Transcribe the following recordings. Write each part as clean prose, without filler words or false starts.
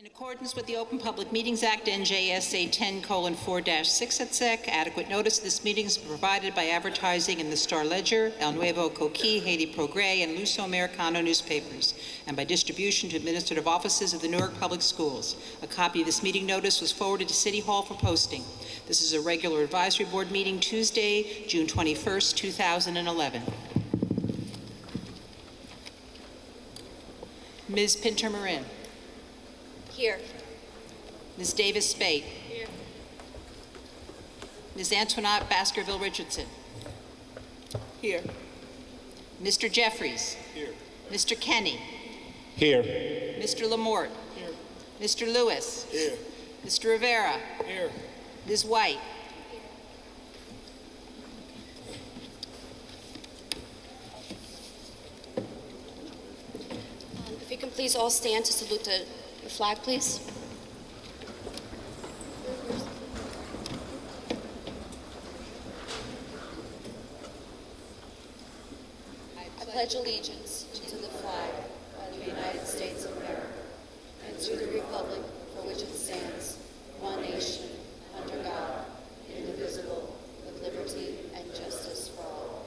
In accordance with the Open Public Meetings Act, NJSA 10:4-6 et sec, adequate notice of this meeting is provided by advertising in the Star Ledger, El Nuevo Coquí, Haiti Progrès, and Luso Americano newspapers, and by distribution to administrative offices of the Newark Public Schools. A copy of this meeting notice was forwarded to City Hall for posting. This is a regular advisory board meeting Tuesday, June 21st, 2011. Ms. Pinter-Marin. Here. Ms. Davis-Spate. Here. Ms. Antoinette Baskerville-Richardson. Here. Mr. Jeffries. Here. Mr. Kenny. Here. Mr. Lamort. Here. Mr. Lewis. Here. Mr. Rivera. Here. Ms. White. If you can please all stand to salute the flag, please. I pledge allegiance to the flag of the United States of America and to the republic for which it stands, one nation, under God, indivisible, with liberty and justice for all.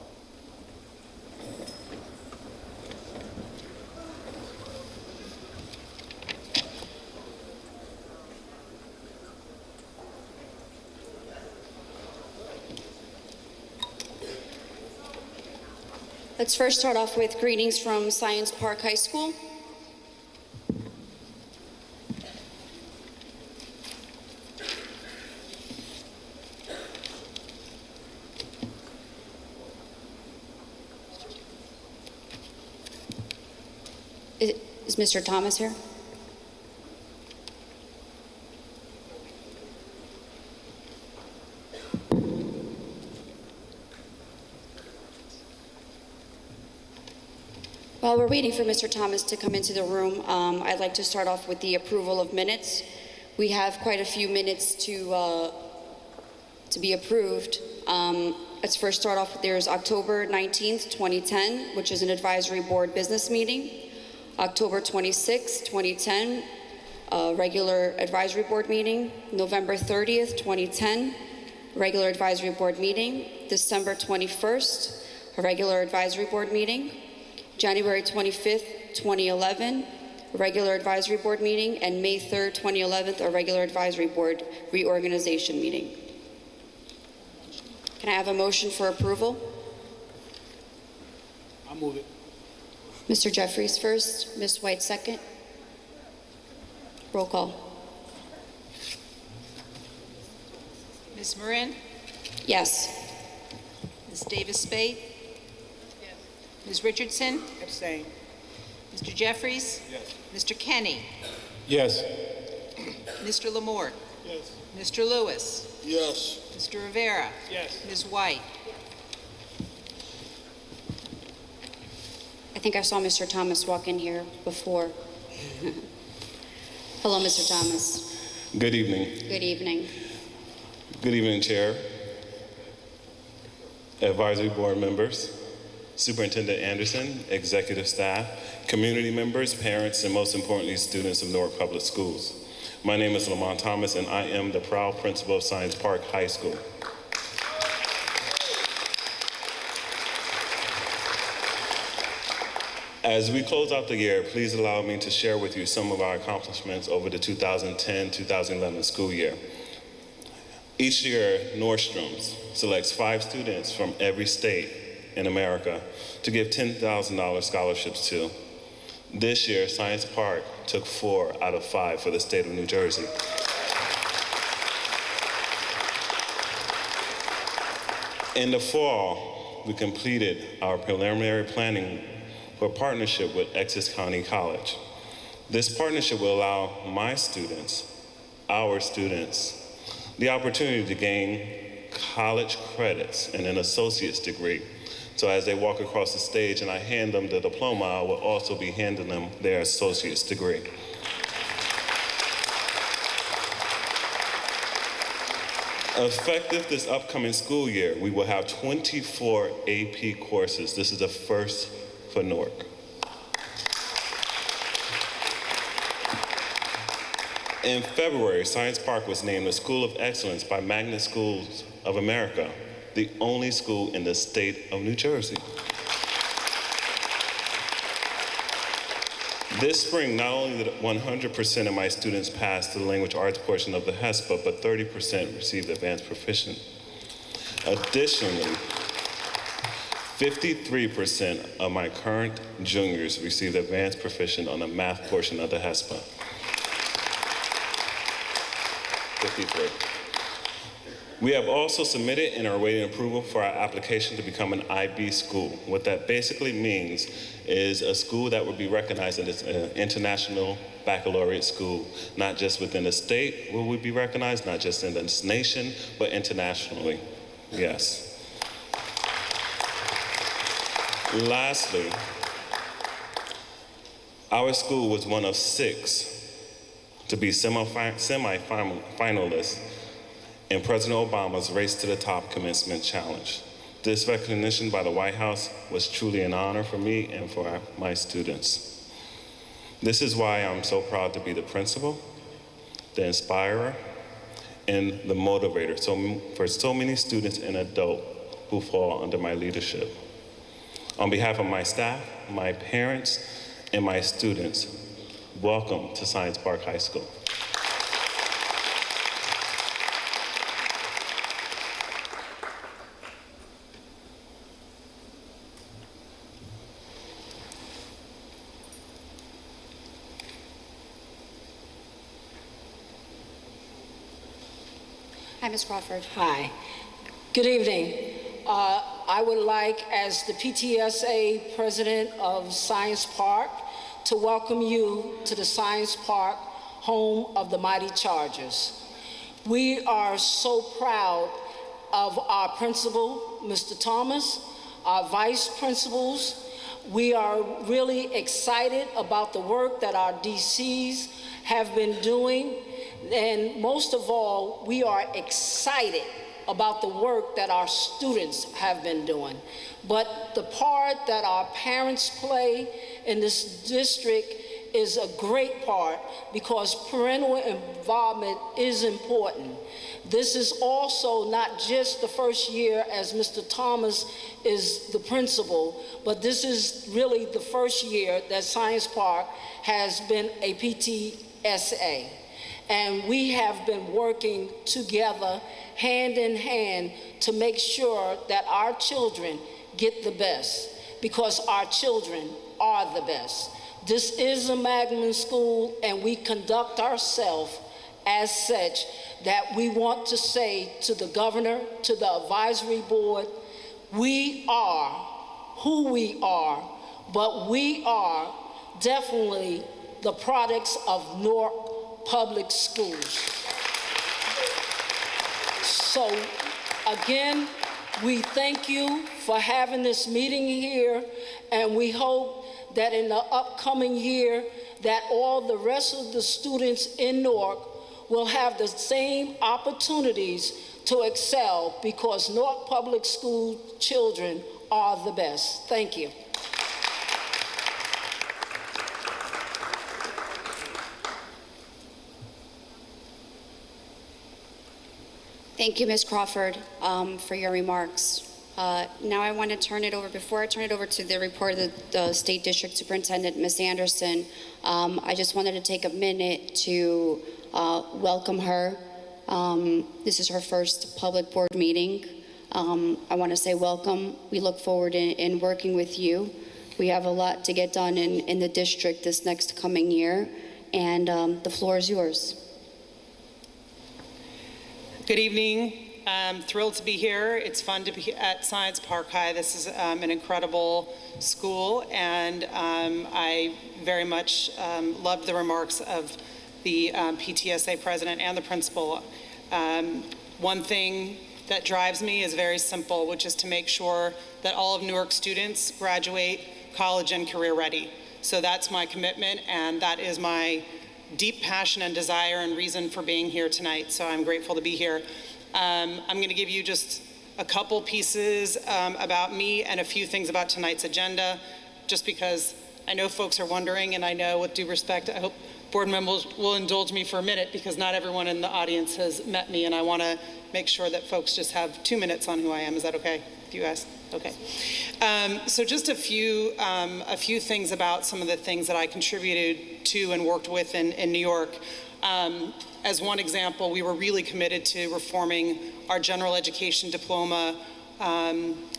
Let's first start off with greetings from Science Park High School. Is Mr. Thomas here? While we're waiting for Mr. Thomas to come into the room, I'd like to start off with the approval of minutes. We have quite a few minutes to be approved. Let's first start off, there's October 19th, 2010, which is an advisory board business meeting. October 26th, 2010, regular advisory board meeting. November 30th, 2010, regular advisory board meeting. December 21st, a regular advisory board meeting. January 25th, 2011, regular advisory board meeting, and May 3rd, 2011, a regular advisory board reorganization meeting. Can I have a motion for approval? I'll move it. Mr. Jeffries first, Ms. White second. Roll call. Ms. Marin. Yes. Ms. Davis-Spate. Ms. Richardson. Abstain. Mr. Jeffries. Yes. Mr. Kenny. Yes. Mr. Lamort. Yes. Mr. Lewis. Yes. Mr. Rivera. Yes. Ms. White. I think I saw Mr. Thomas walk in here before. Hello, Mr. Thomas. Good evening. Good evening. Good evening, Chair, Advisory Board members, Superintendent Anderson, executive staff, community members, parents, and most importantly, students of Newark Public Schools. My name is Lamont Thomas, and I am the proud principal of Science Park High School. As we close out the year, please allow me to share with you some of our accomplishments over the 2010-2011 school year. Each year, Nordstrom's selects 5 students from every state in America to give $10,000 scholarships to. This year, Science Park took 4 out of 5 for the state of New Jersey. In the fall, we completed our preliminary planning for a partnership with Essex County College. This partnership will allow my students, our students, the opportunity to gain college credits and an associate's degree. So as they walk across the stage and I hand them the diploma, I will also be handing them their associate's degree. Effective this upcoming school year, we will have 24 AP courses. This is the first for Newark. In February, Science Park was named a School of Excellence by Magnet Schools of America, the only school in the state of New Jersey. This spring, not only did 100% of my students pass to the language arts portion of the HESPA, but 30% received advanced proficient. Additionally, 53% of my current juniors received advanced proficient on the math portion of the HESPA. 53. We have also submitted and are awaiting approval for our application to become an IB school. What that basically means is a school that would be recognized as an international baccalaureate school, not just within the state will we be recognized, not just in this nation, but internationally. Yes. Lastly, our school was one of 6 to be semi-finalists in President Obama's Race to the Top Commencement Challenge. This recognition by the White House was truly an honor for me and for my students. This is why I'm so proud to be the principal, the inspirer, and the motivator for so many students and adults who fall under my leadership. On behalf of my staff, my parents, and my students, welcome to Science Park High School. Hi, Ms. Crawford. Hi. Good evening. I would like, as the PTSA president of Science Park, to welcome you to the Science Park, home of the mighty Chargers. We are so proud of our principal, Mr. Thomas, our vice principals. We are really excited about the work that our DCs have been doing. And most of all, we are excited about the work that our students have been doing. But the part that our parents play in this district is a great part because parental involvement is important. This is also not just the first year as Mr. Thomas is the principal, but this is really the first year that Science Park has been a PTSA. And we have been working together, hand in hand, to make sure that our children get the best, because our children are the best. This is a magnet school, and we conduct ourselves as such that we want to say to the governor, to the advisory board, we are who we are, but we are definitely the products of Newark Public Schools. So again, we thank you for having this meeting here, and we hope that in the upcoming year that all the rest of the students in Newark will have the same opportunities to excel, because Newark Public School children are the best. Thank you. Thank you, Ms. Crawford, for your remarks. Now I want to turn it over, before I turn it over to the report of the State District Superintendent, Ms. Anderson, I just wanted to take a minute to welcome her. This is her first public board meeting. I want to say welcome. We look forward in working with you. We have a lot to get done in the district this next coming year, and the floor is yours. Good evening. I'm thrilled to be here. It's fun to be at Science Park High. This is an incredible school, and I very much loved the remarks of the PTSA president and the principal. One thing that drives me is very simple, which is to make sure that all of Newark students graduate college and career ready. So that's my commitment, and that is my deep passion and desire and reason for being here tonight. So I'm grateful to be here. I'm going to give you just a couple pieces about me and a few things about tonight's agenda, just because I know folks are wondering, and I know, with due respect, I hope board members will indulge me for a minute because not everyone in the audience has met me, and I want to make sure that folks just have 2 minutes on who I am. Is that okay with you guys? Okay. So just a few things about some of the things that I contributed to and worked with in New York. As one example, we were really committed to reforming our general education diploma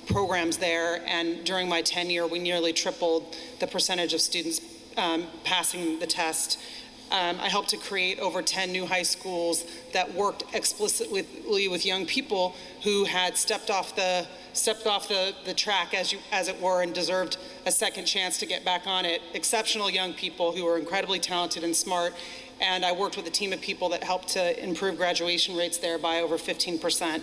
programs there, and during my tenure, we nearly tripled the percentage of students passing the test. I helped to create over 10 new high schools that worked explicitly with young people who had stepped off the track, as it were, and deserved a second chance to get back on it. Exceptional young people who were incredibly talented and smart. And I worked with a team of people that helped to improve graduation rates there by over 15%.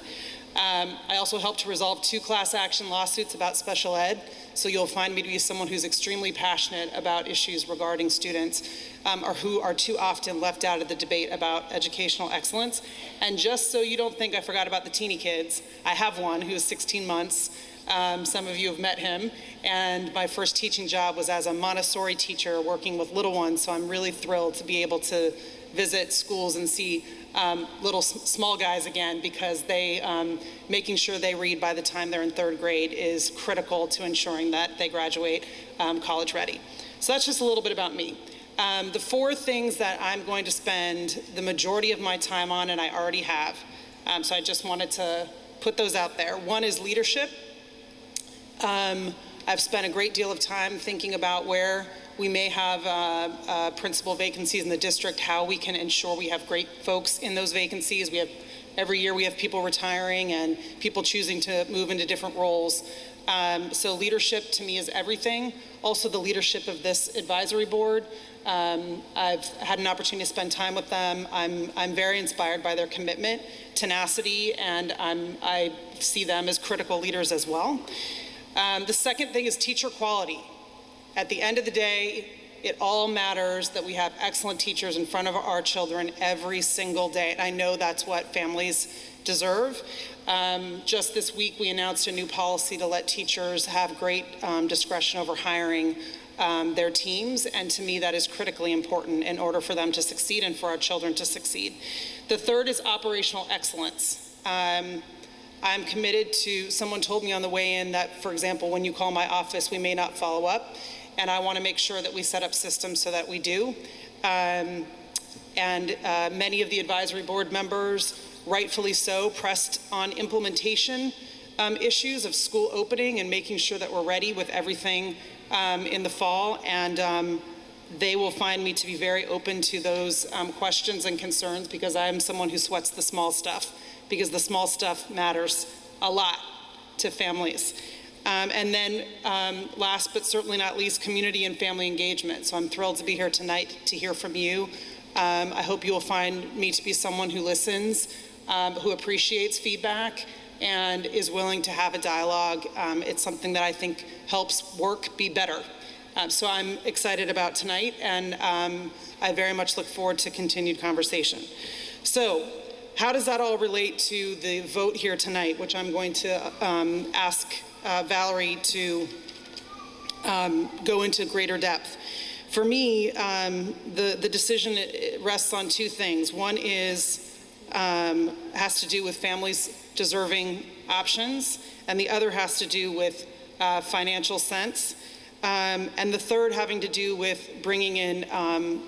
I also helped to resolve 2 class action lawsuits about special ed. So you'll find me to be someone who's extremely passionate about issues regarding students or who are too often left out of the debate about educational excellence. And just so you don't think I forgot about the teeny kids, I have one who is 16 months. Some of you have met him, and my first teaching job was as a Montessori teacher working with little ones, so I'm really thrilled to be able to visit schools and see small guys again, because making sure they read by the time they're in 3rd grade is critical to ensuring that they graduate college ready. So that's just a little bit about me. The 4 things that I'm going to spend the majority of my time on, and I already have, so I just wanted to put those out there. One is leadership. I've spent a great deal of time thinking about where we may have principal vacancies in the district, how we can ensure we have great folks in those vacancies. Every year we have people retiring and people choosing to move into different roles. So leadership to me is everything. Also the leadership of this advisory board. I've had an opportunity to spend time with them. I'm very inspired by their commitment, tenacity, and I see them as critical leaders as well. The second thing is teacher quality. At the end of the day, it all matters that we have excellent teachers in front of our children every single day. And I know that's what families deserve. Just this week, we announced a new policy to let teachers have great discretion over hiring their teams. And to me, that is critically important in order for them to succeed and for our children to succeed. The third is operational excellence. I'm committed to, someone told me on the way in that, for example, when you call my office, we may not follow up. And I want to make sure that we set up systems so that we do. Many of the advisory board members, rightfully so, pressed on implementation issues of school opening and making sure that we're ready with everything in the fall. And they will find me to be very open to those questions and concerns, because I'm someone who sweats the small stuff, because the small stuff matters a lot to families. And then last but certainly not least, community and family engagement. So I'm thrilled to be here tonight to hear from you. I hope you will find me to be someone who listens, who appreciates feedback, and is willing to have a dialogue. It's something that I think helps work be better. So I'm excited about tonight, and I very much look forward to continued conversation. So how does that all relate to the vote here tonight, which I'm going to ask Valerie to go into greater depth. For me, the decision rests on 2 things. One has to do with families deserving options, and the other has to do with financial sense. And the third having to do with bringing in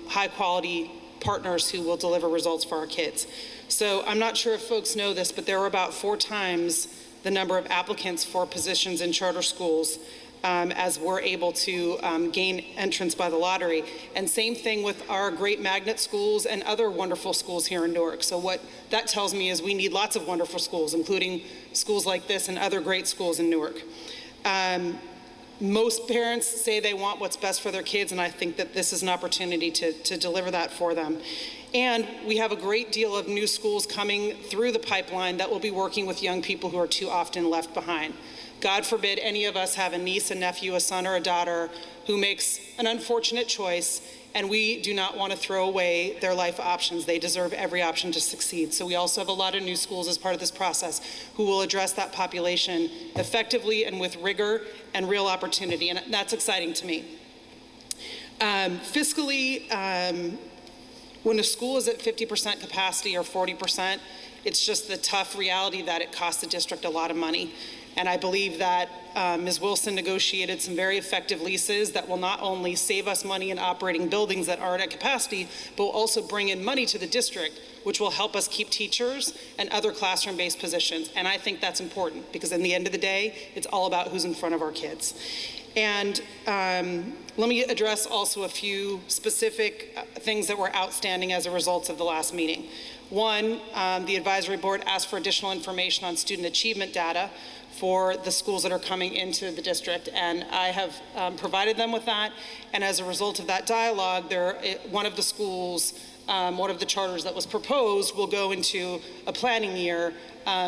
high quality partners who will deliver results for our kids. So I'm not sure if folks know this, but there were about 4 times the number of applicants for positions in charter schools as we're able to gain entrance by the lottery. And same thing with our great magnet schools and other wonderful schools here in Newark. So what that tells me is we need lots of wonderful schools, including schools like this and other great schools in Newark. Most parents say they want what's best for their kids, and I think that this is an opportunity to deliver that for them. And we have a great deal of new schools coming through the pipeline that will be working with young people who are too often left behind. God forbid any of us have a niece, a nephew, a son, or a daughter who makes an unfortunate choice, and we do not want to throw away their life options. They deserve every option to succeed. So we also have a lot of new schools as part of this process who will address that population effectively and with rigor and real opportunity, and that's exciting to me. Fiscally, When a school is at 50% capacity or 40%, it's just the tough reality that it costs the district a lot of money. And I believe that Ms. Wilson negotiated some very effective leases that will not only save us money in operating buildings that aren't at capacity, but will also bring in money to the district, which will help us keep teachers and other classroom-based positions. And I think that's important because in the end of the day, it's all about who's in front of our kids. And let me address also a few specific things that were outstanding as a result of the last meeting. One, the advisory board asked for additional information on student achievement data for the schools that are coming into the district, and I have provided them with that. And as a result of that dialogue, one of the schools, one of the charters that was proposed will go into a planning year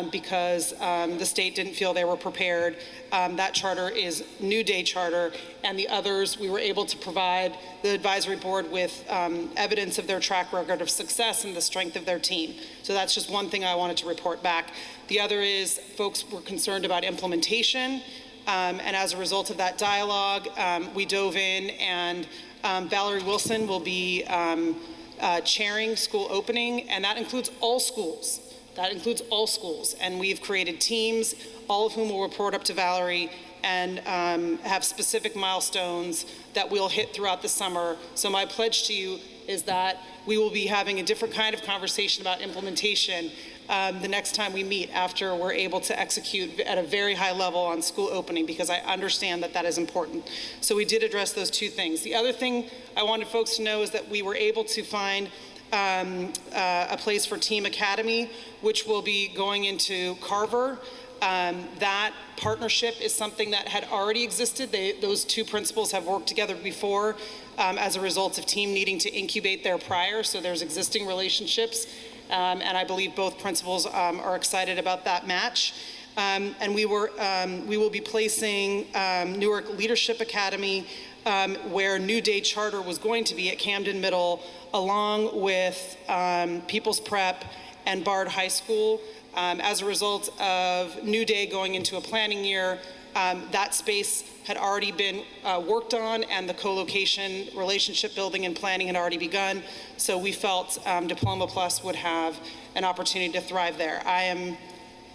because the state didn't feel they were prepared. That charter is New Day charter, and the others we were able to provide the advisory board with evidence of their track record of success and the strength of their team. So that's just one thing I wanted to report back. The other is folks were concerned about implementation, and as a result of that dialogue, we dove in, and Valerie Wilson will be chairing school opening, and that includes all schools. That includes all schools, and we've created teams, all of whom will report up to Valerie and have specific milestones that we'll hit throughout the summer. So my pledge to you is that we will be having a different kind of conversation about implementation the next time we meet after we're able to execute at a very high level on school opening, because I understand that that is important. So we did address those two things. The other thing I wanted folks to know is that we were able to find a place for Team Academy, which will be going into Carver. That partnership is something that had already existed. Those two principals have worked together before as a result of Team needing to incubate there prior, so there's existing relationships, and I believe both principals are excited about that match. And we will be placing Newark Leadership Academy where New Day Charter was going to be at Camden Middle, along with People's Prep and Bard High School. As a result of New Day going into a planning year, that space had already been worked on, and the co-location, relationship building, and planning had already begun. So we felt Diploma Plus would have an opportunity to thrive there. I am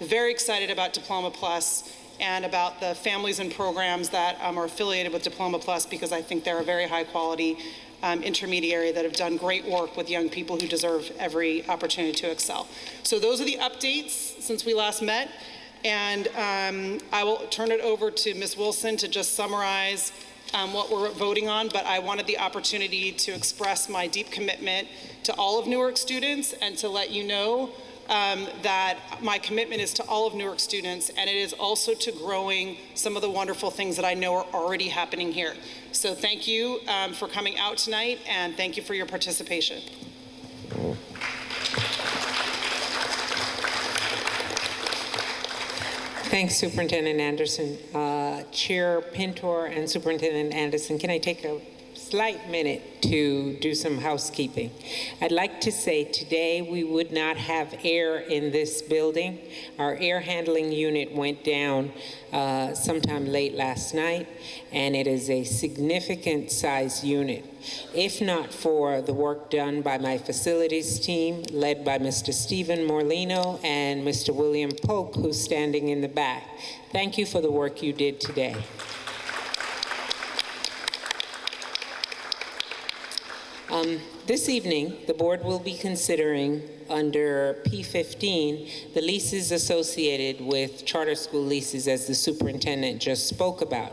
very excited about Diploma Plus and about the families and programs that are affiliated with Diploma Plus, because I think they're a very high quality intermediary that have done great work with young people who deserve every opportunity to excel. So those are the updates since we last met, and I will turn it over to Ms. Wilson to just summarize what we're voting on, but I wanted the opportunity to express my deep commitment to all of Newark students and to let you know that my commitment is to all of Newark students, and it is also to growing some of the wonderful things that I know are already happening here. So thank you for coming out tonight, and thank you for your participation. Thanks, Superintendent Anderson. Chair Pintor and Superintendent Anderson, can I take a slight minute to do some housekeeping? I'd like to say today we would not have air in this building. Our air handling unit went down sometime late last night, and it is a significant size unit. If not for the work done by my facilities team, led by Mr. Stephen Morlino and Mr. William Polk, who's standing in the back. Thank you for the work you did today. This evening, the board will be considering under P15 the leases associated with charter school leases, as the superintendent just spoke about.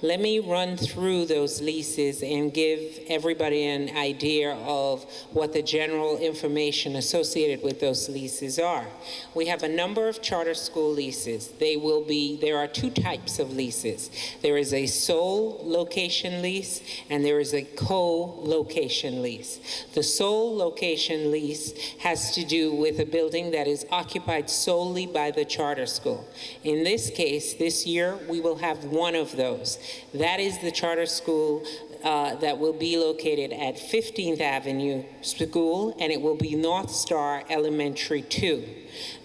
Let me run through those leases and give everybody an idea of what the general information associated with those leases are. We have a number of charter school leases. There are two types of leases. There is a sole location lease and there is a co-location lease. The sole location lease has to do with a building that is occupied solely by the charter school. In this case, this year, we will have one of those. That is the charter school that will be located at 15th Avenue School, and it will be North Star Elementary 2.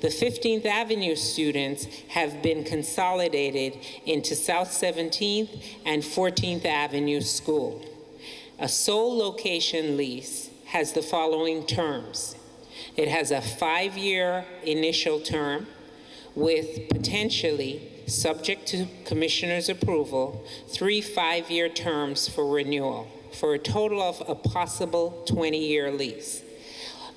The 15th Avenue students have been consolidated into South 17th and 14th Avenue School. A sole location lease has the following terms. It has a 5-year initial term with potentially, subject to commissioner's approval, 3 5-year terms for renewal, for a total of a possible 20-year lease.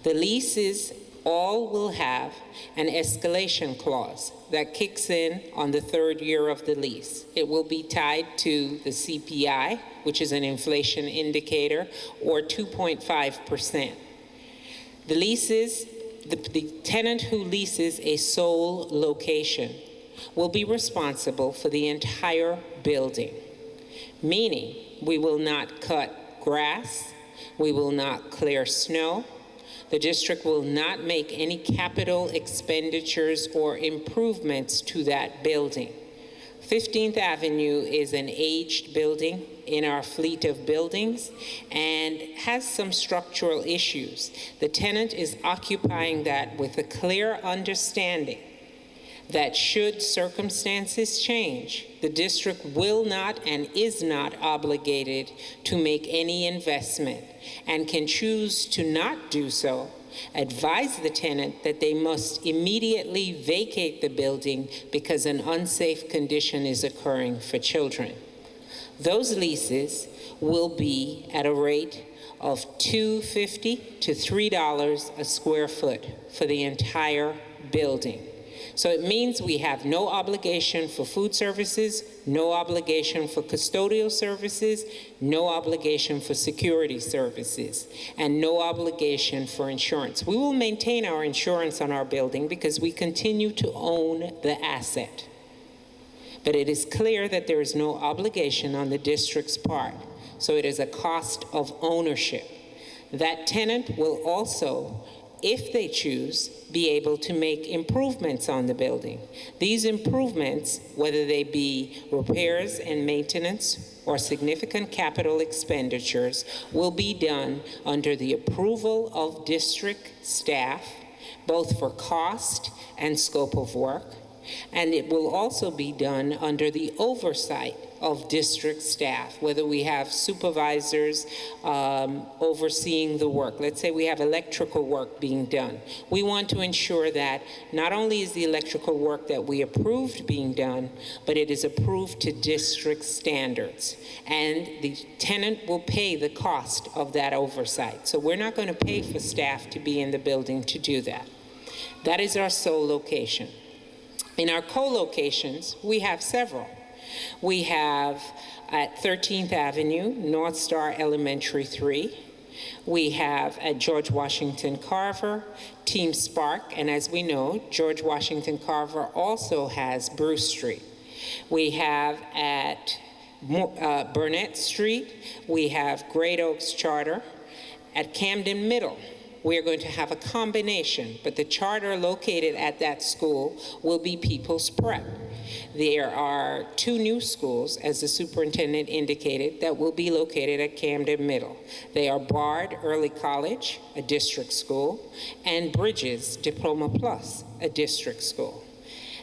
The leases all will have an escalation clause that kicks in on the 3rd year of the lease. It will be tied to the CPI, which is an inflation indicator, or 2.5%. The leases, the tenant who leases a sole location will be responsible for the entire building, meaning we will not cut grass, we will not clear snow, the district will not make any capital expenditures or improvements to that building. 15th Avenue is an aged building in our fleet of buildings and has some structural issues. The tenant is occupying that with a clear understanding that should circumstances change, the district will not and is not obligated to make any investment and can choose to not do so. Advise the tenant that they must immediately vacate the building because an unsafe condition is occurring for children. Those leases will be at a rate of $2.50 to $3 a square foot for the entire building. So it means we have no obligation for food services, no obligation for custodial services, no obligation for security services, and no obligation for insurance. We will maintain our insurance on our building because we continue to own the asset. But it is clear that there is no obligation on the district's part, so it is a cost of ownership. That tenant will also, if they choose, be able to make improvements on the building. These improvements, whether they be repairs and maintenance or significant capital expenditures, will be done under the approval of district staff, both for cost and scope of work, and it will also be done under the oversight of district staff, whether we have supervisors overseeing the work. Let's say we have electrical work being done. We want to ensure that not only is the electrical work that we approved being done, but it is approved to district standards. And the tenant will pay the cost of that oversight. So we're not going to pay for staff to be in the building to do that. That is our sole location. In our co-locations, we have several. We have at 13th Avenue, North Star Elementary 3. We have at George Washington Carver, Team Spark, and as we know, George Washington Carver also has Bruce Street. We have at Burnett Street, we have Great Oaks Charter. At Camden Middle, we are going to have a combination, but the charter located at that school will be People's Prep. There are 2 new schools, as the superintendent indicated, that will be located at Camden Middle. They are Bard Early College, a district school, and Bridges Diploma Plus, a district school.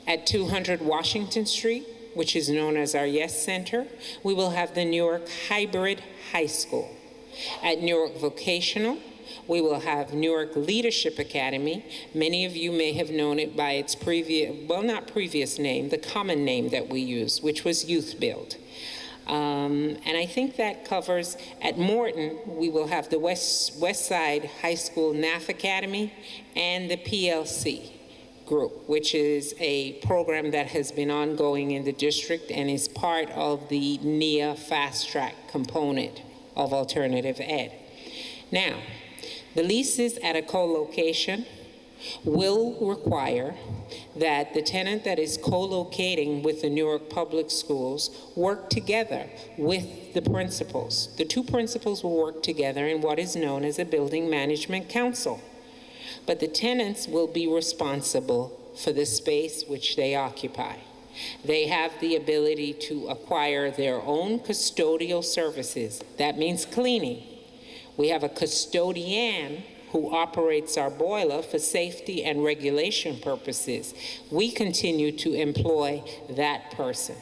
At 200 Washington Street, which is known as our Yes Center, we will have the Newark Hybrid High School. At Newark Vocational, we will have Newark Leadership Academy. Many of you may have known it by its previous name, the common name that we use, which was Youth Build. And I think that covers, at Morton, we will have the West Side High School NAF Academy and the PLC group, which is a program that has been ongoing in the district and is part of the NIA Fast Track component of alternative ed. Now, the leases at a co-location will require that the tenant that is co-locating with the Newark Public Schools work together with the principals. The 2 principals will work together in what is known as a building management council. But the tenants will be responsible for the space which they occupy. They have the ability to acquire their own custodial services. That means cleaning. We have a custodian who operates our boiler for safety and regulation purposes. We continue to employ that person.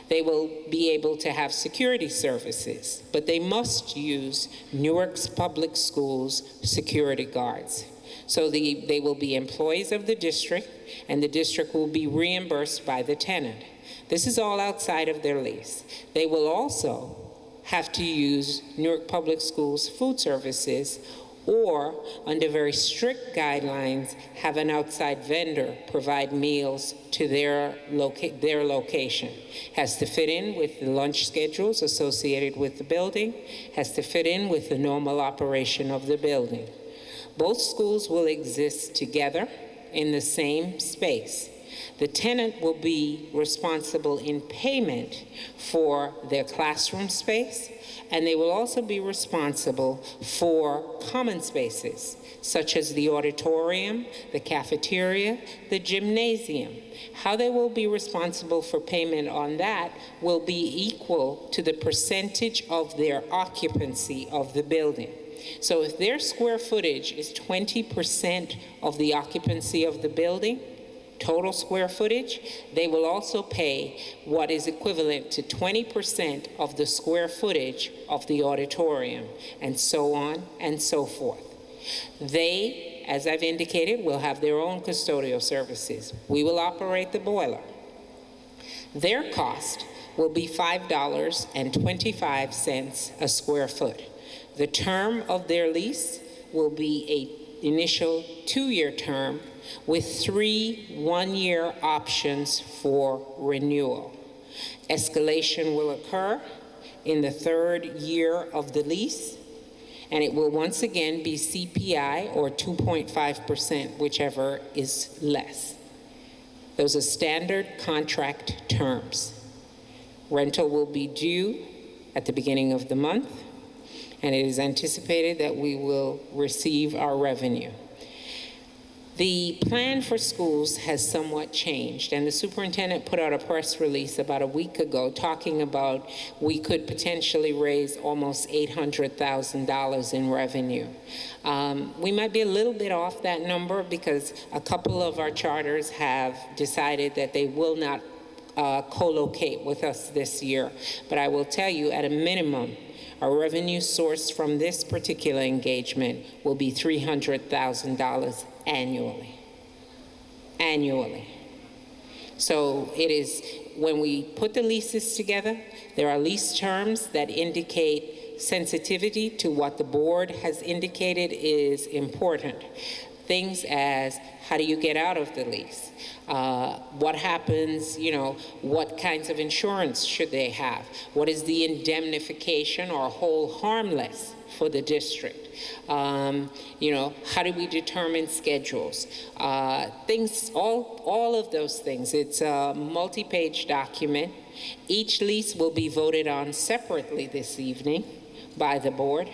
They will be able to have security services, but they must use Newark's public schools security guards. So they will be employees of the district, and the district will be reimbursed by the tenant. This is all outside of their lease. They will also have to use Newark Public Schools food services, or under very strict guidelines, have an outside vendor provide meals to their location. Has to fit in with the lunch schedules associated with the building, has to fit in with the normal operation of the building. Both schools will exist together in the same space. The tenant will be responsible in payment for their classroom space, and they will also be responsible for common spaces, such as the auditorium, the cafeteria, the gymnasium. How they will be responsible for payment on that will be equal to the percentage of their occupancy of the building. So if their square footage is 20% of the occupancy of the building, total square footage, they will also pay what is equivalent to 20% of the square footage of the auditorium, and so on and so forth. They, as I've indicated, will have their own custodial services. We will operate the boiler. Their cost will be $5.25 a square foot. The term of their lease will be an initial 2-year term with 3 one-year options for renewal. Escalation will occur in the 3rd year of the lease, and it will once again be CPI or 2.5%, whichever is less. Those are standard contract terms. Rental will be due at the beginning of the month, and it is anticipated that we will receive our revenue. The plan for schools has somewhat changed, and the superintendent put out a press release about a week ago talking about we could potentially raise almost $800,000 in revenue. We might be a little bit off that number because a couple of our charters have decided that they will not co-locate with us this year. But I will tell you, at a minimum, our revenue source from this particular engagement will be $300,000 annually. So it is, when we put the leases together, there are lease terms that indicate sensitivity to what the board has indicated is important. Things as, how do you get out of the lease? What happens, what kinds of insurance should they have? What is the indemnification or hold harmless for the district? How do we determine schedules? Things, all of those things. It's a multi-page document. Each lease will be voted on separately this evening by the board.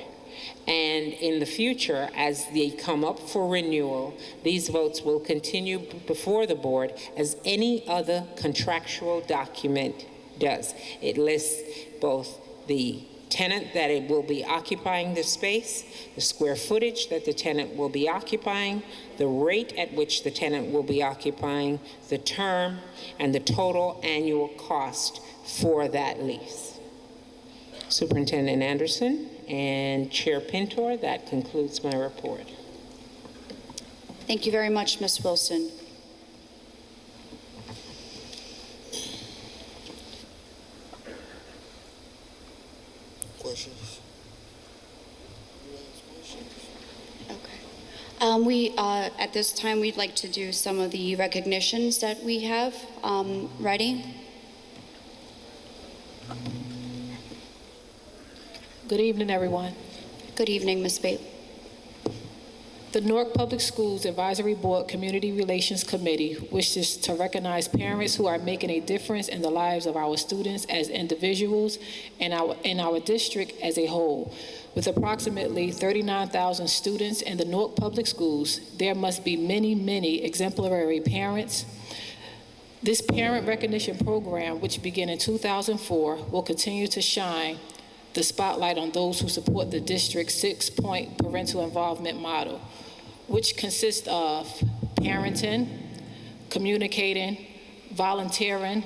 And in the future, as they come up for renewal, these votes will continue before the board as any other contractual document does. It lists both the tenant that it will be occupying the space, the square footage that the tenant will be occupying, the rate at which the tenant will be occupying, the term, and the total annual cost for that lease. Superintendent Anderson and Chair Pintor, that concludes my report. Thank you very much, Ms. Wilson. Questions? Okay. At this time, we'd like to do some of the recognitions that we have ready. Good evening, everyone. Good evening, Ms. Bailey. The Newark Public Schools Advisory Board Community Relations Committee wishes to recognize parents who are making a difference in the lives of our students as individuals and in our district as a whole. With approximately 39,000 students in the Newark Public Schools, there must be many, many exemplary parents. This parent recognition program, which began in 2004, will continue to shine the spotlight on those who support the district's 6-point parental involvement model, which consists of parenting, communicating, volunteering,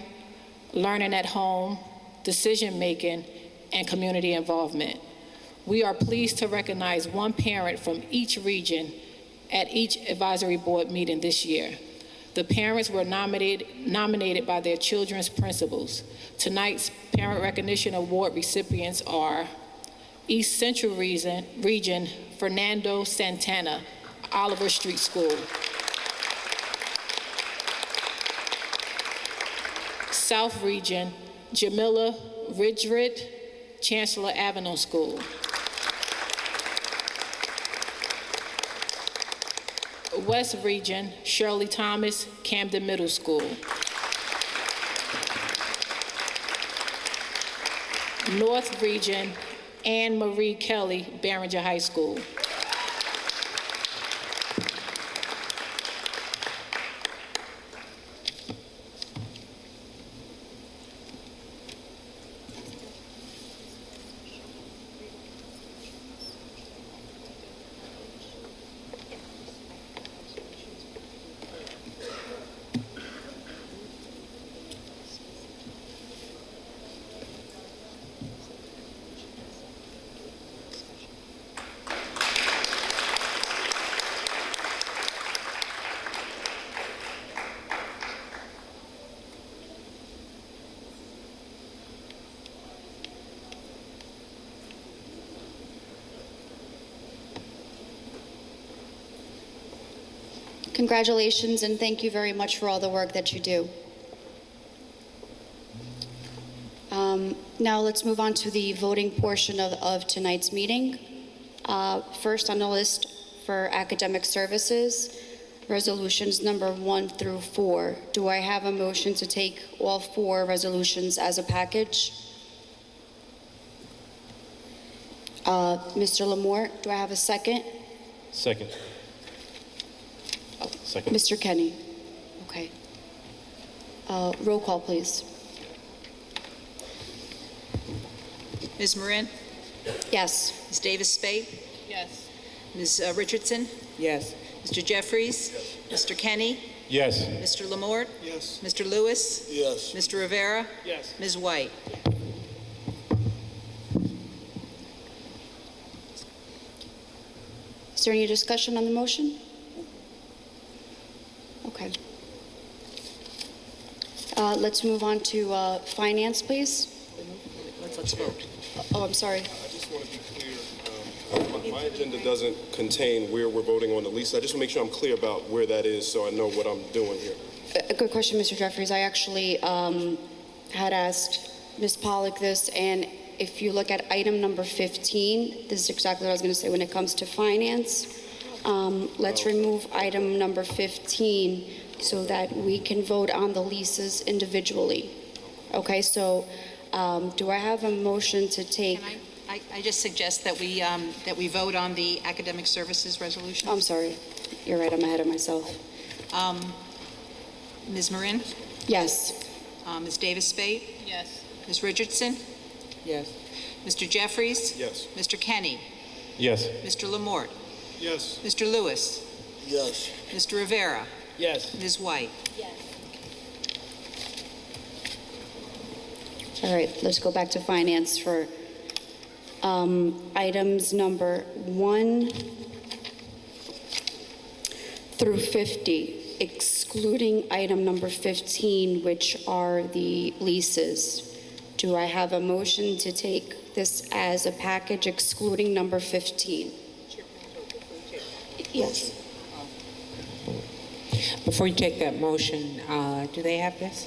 learning at home, decision-making, and community involvement. We are pleased to recognize one parent from each region at each advisory board meeting this year. The parents were nominated by their children's principals. Tonight's Parent Recognition Award recipients are East Central Region, Fernando Santana, Oliver Street School. South Region, Jamila Ridgerid, Chancellor Avenue School. West Region, Shirley Thomas, Camden Middle School. North Region, Anne Marie Kelly, Barringer High School. Congratulations, and thank you very much for all the work that you do. Now let's move on to the voting portion of tonight's meeting. First on the list for academic services, resolutions number 1 through 4. Do I have a motion to take all 4 resolutions as a package? Mr. Lamort, do I have a second? Second. Second. Mr. Kenny? Okay. Roll call, please. Ms. Marin? Yes. Ms. Davis-Spate? Yes. Ms. Richardson? Yes. Mr. Jeffries? Mr. Kenny? Yes. Mr. Lamort? Yes. Mr. Lewis? Yes. Mr. Rivera? Yes. Ms. White? Is there any discussion on the motion? Okay. Let's move on to finance, please. Let's vote. Oh, I'm sorry. I just want to be clear. My agenda doesn't contain where we're voting on the lease. I just want to make sure I'm clear about where that is so I know what I'm doing here. A good question, Mr. Jeffries. I actually had asked Ms. Pollock this, and if you look at item number 15, this is exactly what I was going to say when it comes to finance. Let's remove item number 15 so that we can vote on the leases individually. Okay, so do I have a motion to take? Can I just suggest that we vote on the academic services resolution? I'm sorry. You're right. I'm ahead of myself. Ms. Marin? Yes. Ms. Davis-Spate? Yes. Ms. Richardson? Yes. Mr. Jeffries? Yes. Mr. Kenny? Yes. Mr. Lamort? Yes. Mr. Lewis? Yes. Mr. Rivera? Yes. Ms. White? All right, let's go back to finance for items number 1 through 50, excluding item number 15, which are the leases. Do I have a motion to take this as a package excluding number 15? Yes. Before you take that motion, do they have this?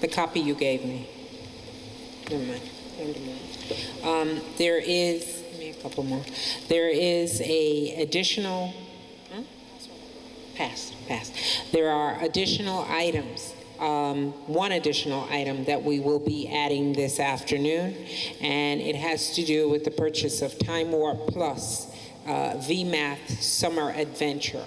The copy you gave me. Never mind. There is, give me a couple more. There is a additional, pass. There are additional items, one additional item that we will be adding this afternoon, and it has to do with the purchase of Time Warp Plus VMath Summer Adventure.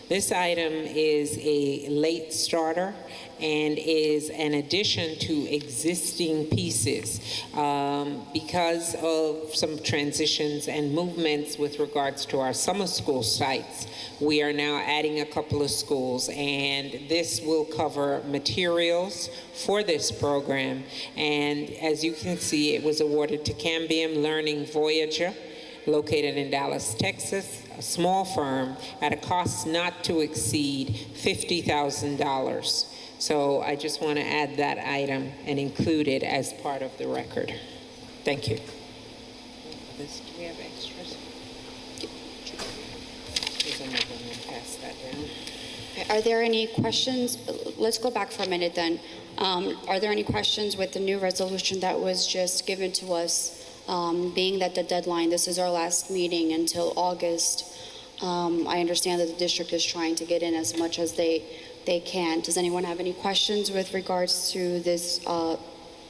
This item is a late starter and is an addition to existing pieces. Because of some transitions and movements with regards to our summer school sites, we are now adding a couple of schools, and this will cover materials for this program. And as you can see, it was awarded to Cambium Learning Voyager, located in Dallas, Texas, a small firm, at a cost not to exceed $50,000. So I just want to add that item and include it as part of the record. Thank you. Do we have extras? Pass that down. Okay, are there any questions? Let's go back for a minute then. Are there any questions with the new resolution that was just given to us? Being that the deadline, this is our last meeting until August. I understand that the district is trying to get in as much as they can. Does anyone have any questions with regards to this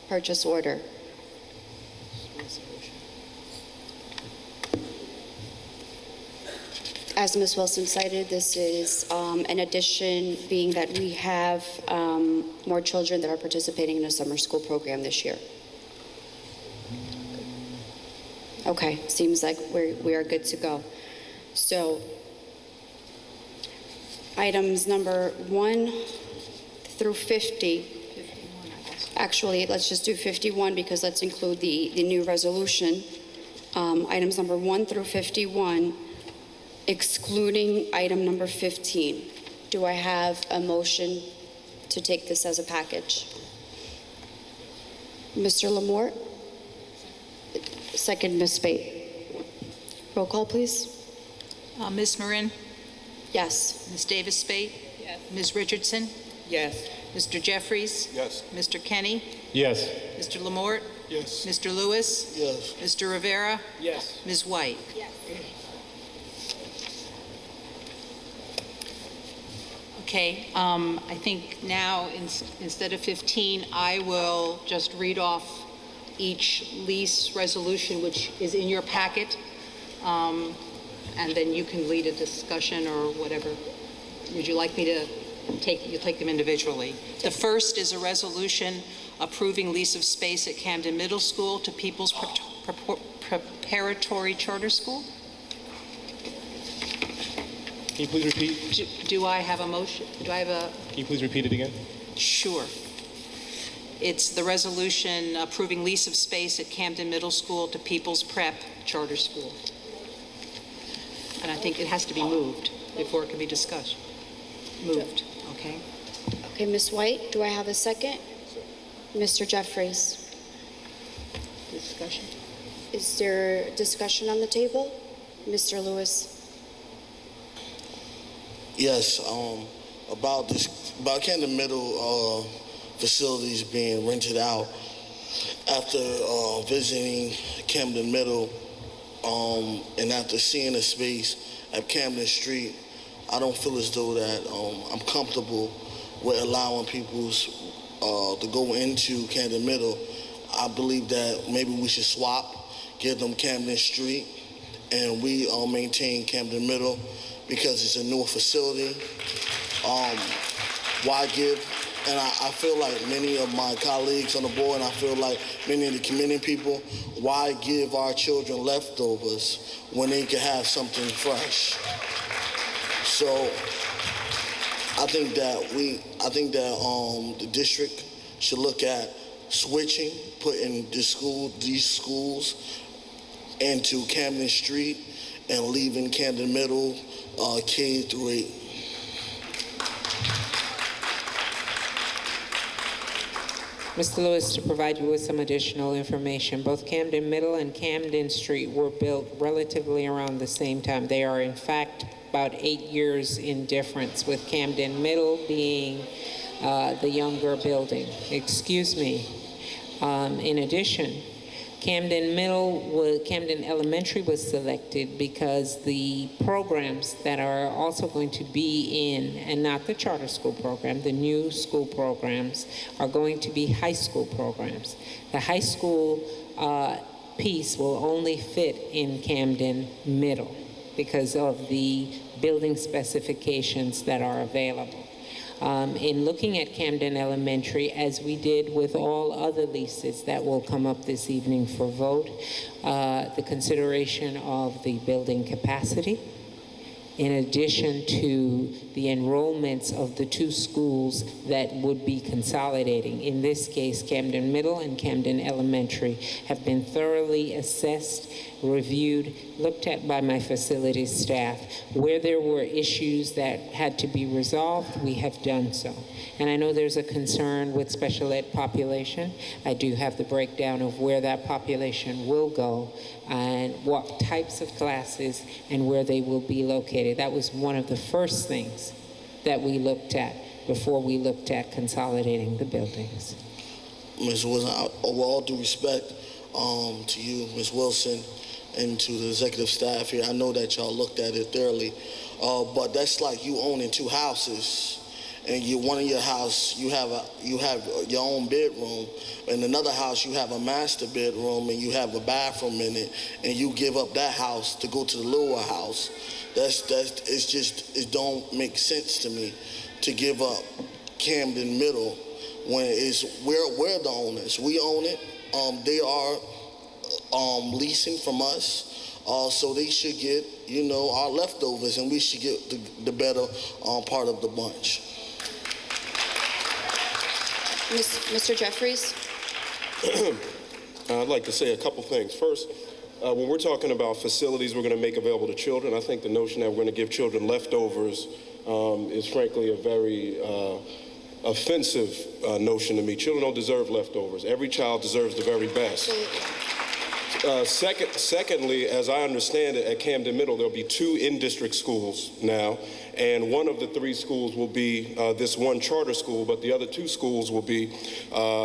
purchase order? As Ms. Wilson cited, this is an addition, being that we have more children that are participating in a summer school program this year. Okay, seems like we are good to go. So, items number 1 through 50. Actually, let's just do 51 because let's include the new resolution. Items number 1 through 51, excluding item number 15. Do I have a motion to take this as a package? Mr. Lamort? Second, Ms. Spate. Roll call, please. Ms. Marin? Yes. Ms. Davis-Spate? Yes. Ms. Richardson? Yes. Mr. Jeffries? Yes. Mr. Kenny? Yes. Mr. Lamort? Yes. Mr. Lewis? Yes. Mr. Rivera? Yes. Ms. White? Okay, I think now, instead of 15, I will just read off each lease resolution, which is in your packet, and then you can lead a discussion or whatever. Would you like me to take them individually? The first is a resolution approving lease of space at Camden Middle School to People's Preparatory Charter School. Can you please repeat? Do I have a motion? Do I have a? Can you please repeat it again? Sure. It's the resolution approving lease of space at Camden Middle School to People's Prep Charter School. And I think it has to be moved before it can be discussed. Moved, okay? Okay, Ms. White, do I have a second? Mr. Jeffries, Discussion? is there discussion on the table? Mr. Lewis? Yes, about Camden Middle facilities being rented out. After visiting Camden Middle and after seeing the space at Camden Street, I don't feel as though that I'm comfortable with allowing people to go into Camden Middle. I believe that maybe we should swap, give them Camden Street, and we maintain Camden Middle because it's a newer facility. Why give? And I feel like many of my colleagues on the board, and I feel like many of the community people, why give our children leftovers when they can have something fresh? So I think that the district should look at switching, putting these schools into Camden Street and leaving Camden Middle K through 8. Mr. Lewis, to provide you with some additional information, both Camden Middle and Camden Street were built relatively around the same time. They are, in fact, about 8 years in difference, with Camden Middle being the younger building. Excuse me. In addition, Camden Elementary was selected because the programs that are also going to be in, and not the charter school program, the new school programs, are going to be high school programs. The high school piece will only fit in Camden Middle. because of the building specifications that are available. In looking at Camden Elementary, as we did with all other leases that will come up this evening for vote, the consideration of the building capacity, in addition to the enrollments of the two schools that would be consolidating. In this case, Camden Middle and Camden Elementary have been thoroughly assessed, reviewed, looked at by my facilities staff. Where there were issues that had to be resolved, we have done so. And I know there's a concern with special ed population. I do have the breakdown of where that population will go and what types of classes and where they will be located. That was one of the first things that we looked at before we looked at consolidating the buildings. Ms. Wilson, with all due respect to you, Ms. Wilson, and to the executive staff here, I know that y'all looked at it thoroughly, but that's like you owning two houses, and one of your house you have your own bedroom, in another house you have a master bedroom and you have a bathroom in it, and you give up that house to go to the lower house. It don't make sense to me to give up Camden Middle when we're the owners. We own it. They are leasing from us, so they should get our leftovers, and we should get the better part of the bunch. Mr. Jeffries? I'd like to say a couple things. First, when we're talking about facilities we're going to make available to children, I think the notion that we're going to give children leftovers is frankly a very offensive notion to me. Children don't deserve leftovers. Every child deserves the very best. Secondly, as I understand it, at Camden Middle, there'll be two in-district schools now, and one of the three schools will be this one charter school, but the other two schools will be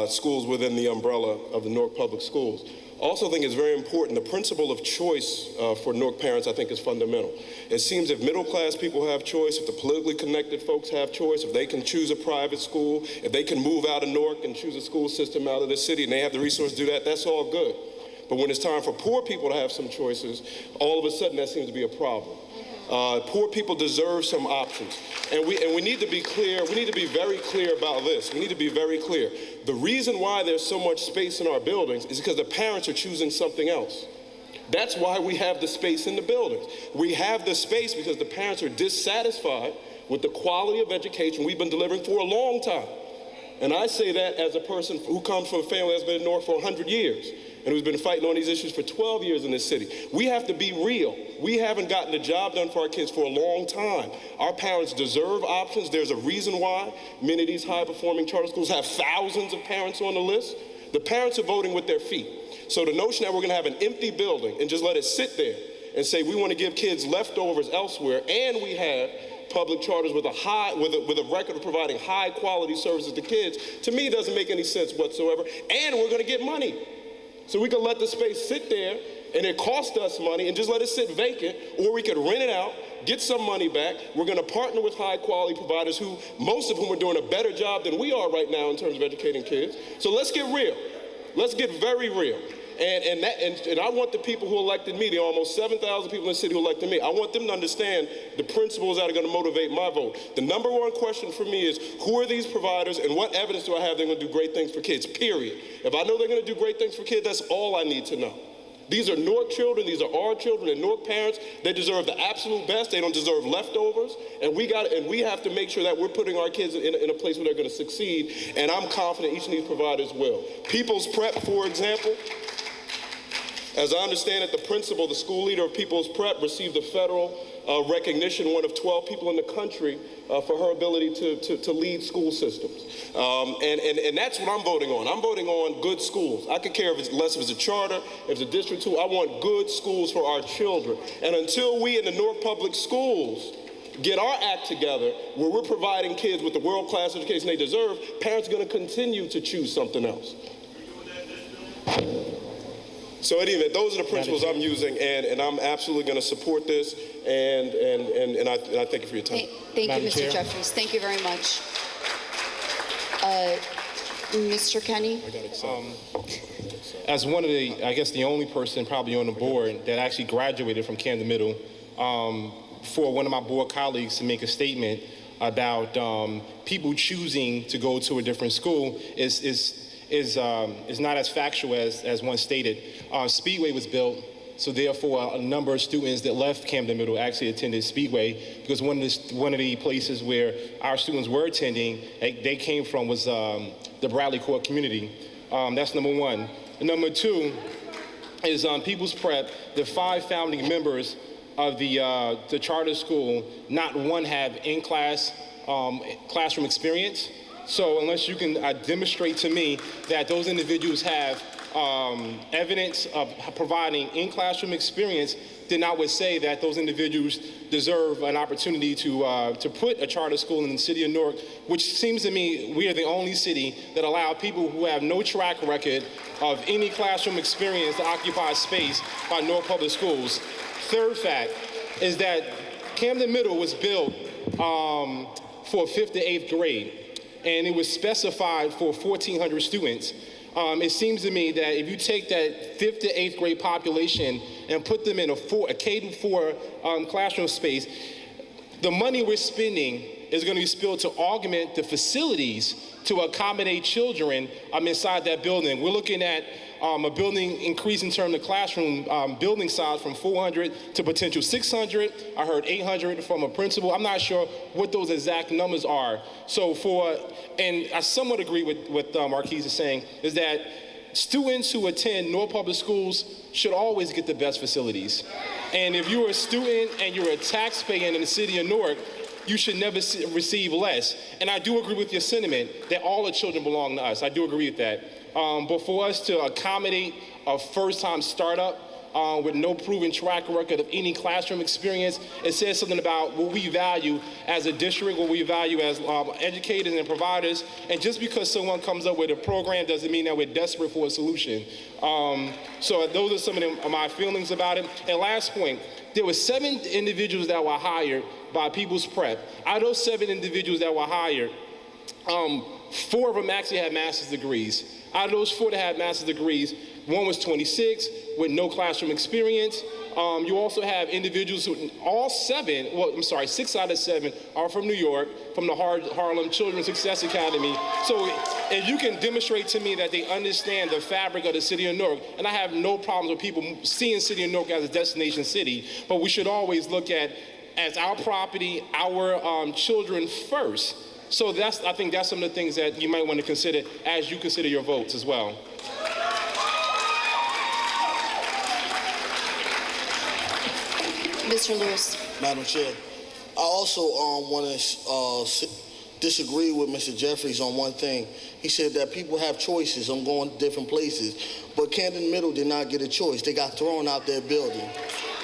schools within the umbrella of the Newark Public Schools. Also think it's very important, the principle of choice for Newark parents, I think, is fundamental. It seems if middle-class people have choice, if the politically connected folks have choice, if they can choose a private school, if they can move out of Newark and choose a school system out of the city, and they have the resources to do that, that's all good. But when it's time for poor people to have some choices, all of a sudden that seems to be a problem. Poor people deserve some options. And we need to be clear, we need to be very clear about this. We need to be very clear. The reason why there's so much space in our buildings is because the parents are choosing something else. That's why we have the space in the buildings. We have the space because the parents are dissatisfied with the quality of education we've been delivering for a long time. And I say that as a person who comes from a family that's been in Norfolk for 100 years. And who's been fighting on these issues for 12 years in this city. We have to be real. We haven't gotten the job done for our kids for a long time. Our parents deserve options. There's a reason why many of these high-performing charter schools have thousands of parents on the list. The parents are voting with their feet. So the notion that we're gonna have an empty building and just let it sit there and say we wanna give kids leftovers elsewhere, and we have public charters with a record of providing high-quality services to kids, to me doesn't make any sense whatsoever, and we're gonna get money. So we could let the space sit there, and it cost us money, and just let it sit vacant, or we could rent it out, get some money back. We're going to partner with high-quality providers who, most of whom are doing a better job than we are right now in terms of educating kids. So let's get real. Let's get very real. And I want the people who elected me, the almost 7,000 people in the city who elected me, I want them to understand the principles that are going to motivate my vote. The number one question for me is, who are these providers and what evidence do I have they're going to do great things for kids, period. If I know they're going to do great things for kids, that's all I need to know. These are Newark children, these are our children, and Newark parents, they deserve the absolute best, they don't deserve leftovers, and we have to make sure that we're putting our kids in a place where they're going to succeed, and I'm confident each of these providers will. People's Prep, for example, as I understand it, the principal, the school leader of People's Prep, received a federal recognition, one of 12 people in the country, for her ability to lead school systems. And that's what I'm voting on. I'm voting on good schools. I could care if it's a charter, if it's a district school. I want good schools for our children. And until we in the Newark Public Schools get our act together, where we're providing kids with the world-class education they deserve, parents are going to continue to choose something else. So at any event, those are the principles I'm using, and I'm absolutely going to support this, and I thank you for your time. Thank you, Mr. Jeffries. Thank you very much. Mr. Kenny? As one of the, I guess the only person probably on the board that actually graduated from Camden Middle for one of my board colleagues to make a statement about people choosing to go to a different school is not as factual as one stated. Speedway was built, so therefore a number of students that left Camden Middle actually attended Speedway, because one of the places where our students were attending, they came from was the Bradley Court community. That's number one. And number two is People's Prep. The 5 founding members of the charter school, not one have in-class classroom experience. So unless you can demonstrate to me that those individuals have evidence of providing in-classroom experience, then I would say that those individuals deserve an opportunity to put a charter school in the city of Newark, which seems to me we are the only city that allow people who have no track record of any classroom experience to occupy space by Norfolk Public Schools. Third fact is that Camden Middle was built for 5th to 8th grade, and it was specified for 1,400 students. It seems to me that if you take that 5th to 8th grade population and put them in a K-4 classroom space, the money we're spending is going to be spent to augment the facilities to accommodate children inside that building. We're looking at a building increase in terms of classroom building size from 400 to potential 600. I heard 800 from a principal. I'm not sure what those exact numbers are. And I somewhat agree with what Marquise is saying, is that students who attend Norfolk Public Schools should always get the best facilities. And if you're a student and you're a taxpayer in the city of Newark, you should never receive less. And I do agree with your sentiment that all the children belong to us. I do agree with that. But for us to accommodate a first-time startup with no proven track record of any classroom experience, it says something about what we value as a district, what we value as educators and providers. And just because someone comes up with a program doesn't mean that we're desperate for a solution. So those are some of my feelings about it. And last point, there were 7 individuals that were hired by People's Prep. Out of those 7 individuals that were hired, 4 of them actually had master's degrees. Out of those 4 that had master's degrees, one was 26 with no classroom experience. You also have individuals who, 6 out of 7 are from New York, from the Harlem Children's Success Academy. So if you can demonstrate to me that they understand the fabric of the city of Newark, and I have no problems with people seeing city of Newark as a destination city, but we should always look at as our property, our children first. So I think that's some of the things that you might want to consider as you consider your votes as well. Mr. Lewis. Madam Chair, I also want to disagree with Mr. Jeffries on one thing. He said that people have choices on going to different places, but Camden Middle did not get a choice. They got thrown out their building.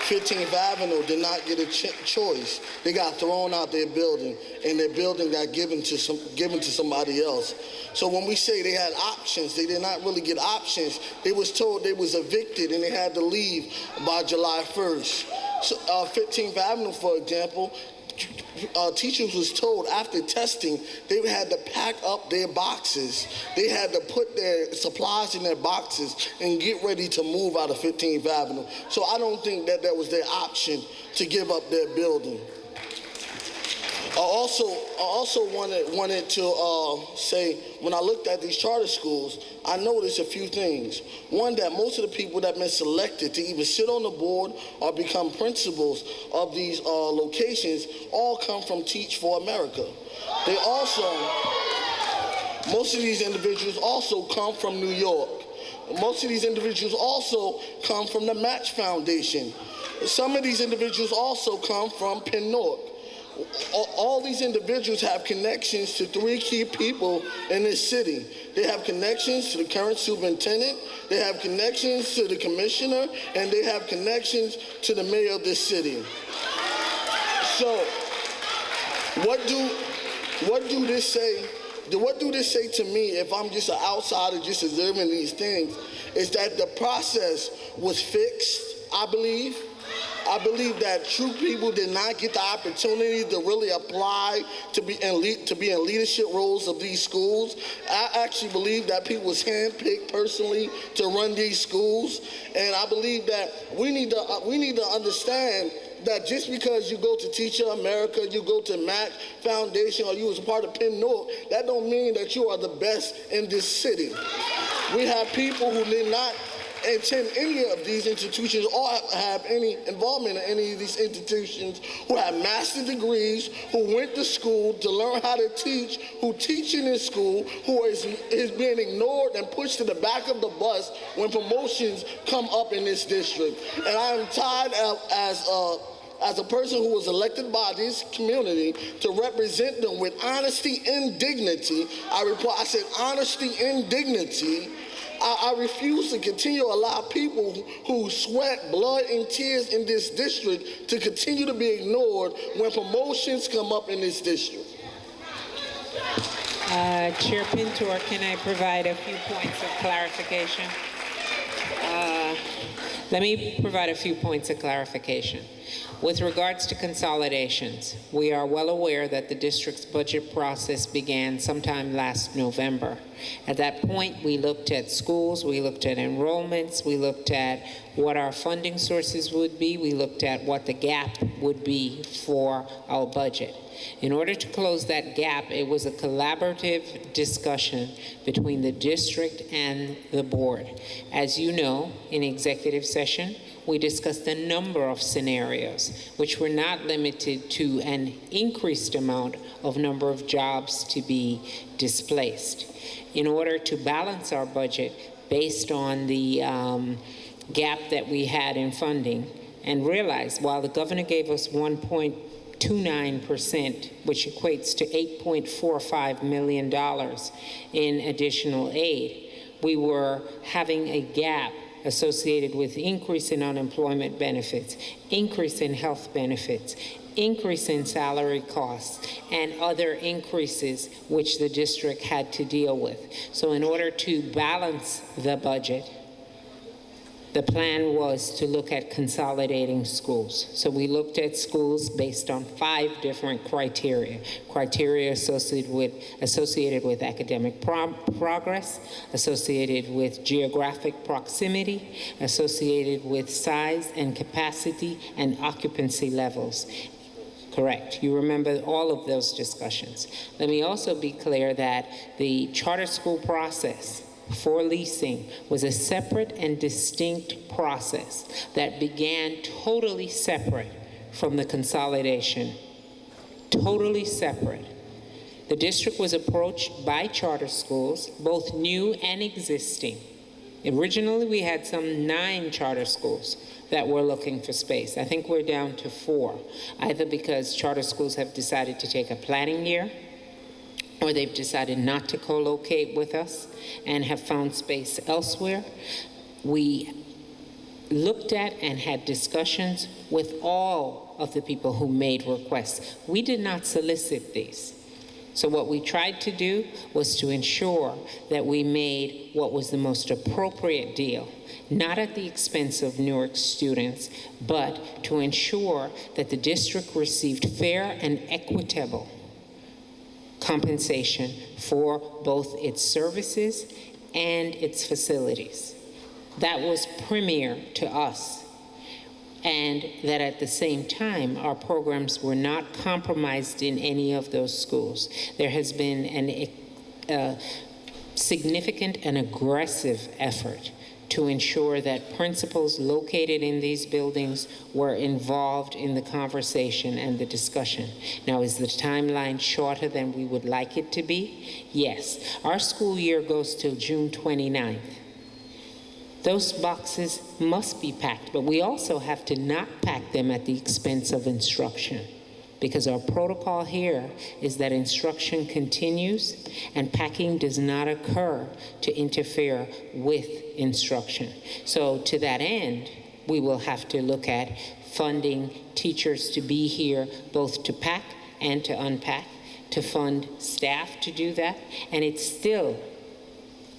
15th Avenue did not get a choice. They got thrown out their building, and their building got given to somebody else. So when we say they had options, they did not really get options. They was told they was evicted and they had to leave by July 1st. So 15th Avenue, for example, teachers was told after testing they had to pack up their boxes. They had to put their supplies in their boxes and get ready to move out of 15th Avenue. So I don't think that was their option to give up their building. I also wanted to say, when I looked at these charter schools, I noticed a few things. One, that most of the people that have been selected to either sit on the board or become principals of these locations all come from Teach for America. Most of these individuals also come from New York. Most of these individuals also come from the Match Foundation. Some of these individuals also come from Penn North. All these individuals have connections to 3 key people in this city. They have connections to the current superintendent, they have connections to the commissioner, and they have connections to the mayor of this city. So, what do this say? What do this say to me if I'm just an outsider just observing these things? Is that the process was fixed, I believe. I believe that true people did not get the opportunity to really apply to be in leadership roles of these schools. I actually believe that people was handpicked personally to run these schools, and I believe that we need to understand that just because you go to Teacher America, you go to Mac Foundation, or you was a part of Penn Newark, that don't mean that you are the best in this city. We have people who did not attend any of these institutions or have any involvement in any of these institutions, who have master's degrees, who went to school to learn how to teach, who teaching in school, who is being ignored and pushed to the back of the bus when promotions come up in this district. And I am tired of, as a person who was elected by this community to represent them with honesty and dignity. I said honesty and dignity. I refuse to continue to allow people who sweat blood and tears in this district to continue to be ignored when promotions come up in this district. Chair Pintor, can I provide a few points of clarification? Let me provide a few points of clarification. With regards to consolidations, we are well aware that the district's budget process began sometime last November. At that point, we looked at schools, we looked at enrollments, we looked at what our funding sources would be, we looked at what the gap would be for our budget. In order to close that gap, it was a collaborative discussion between the district and the board. As you know, in executive session, we discussed a number of scenarios, which were not limited to an increased amount of number of jobs to be displaced. In order to balance our budget based on the gap that we had in funding, and realize while the governor gave us 1.29%, which equates to $8.45 million in additional aid, we were having a gap associated with increase in unemployment benefits, increase in health benefits, increase in salary costs, and other increases which the district had to deal with. So in order to balance the budget, the plan was to look at consolidating schools. So we looked at schools based on 5 different criteria. Criteria associated with academic progress, associated with geographic proximity, associated with size and capacity and occupancy levels. Correct. You remember all of those discussions. Let me also be clear that the charter school process for leasing was a separate and distinct process that began totally separate from the consolidation. Totally separate. The district was approached by charter schools, both new and existing. Originally, we had some 9 charter schools that were looking for space. I think we're down to 4, either because charter schools have decided to take a planning year, or they've decided not to co-locate with us and have found space elsewhere. We looked at and had discussions with all of the people who made requests. We did not solicit these. So what we tried to do was to ensure that we made what was the most appropriate deal, not at the expense of Newark students, but to ensure that the district received fair and equitable compensation for both its services and its facilities. That was premier to us. And that at the same time, our programs were not compromised in any of those schools. There has been a significant and aggressive effort to ensure that principals located in these buildings were involved in the conversation and the discussion. Now, is the timeline shorter than we would like it to be? Yes. Our school year goes till June 29th. Those boxes must be packed, but we also have to not pack them at the expense of instruction, because our protocol here is that instruction continues and packing does not occur to interfere with instruction. So to that end, we will have to look at funding teachers to be here both to pack and to unpack, to fund staff to do that, and it still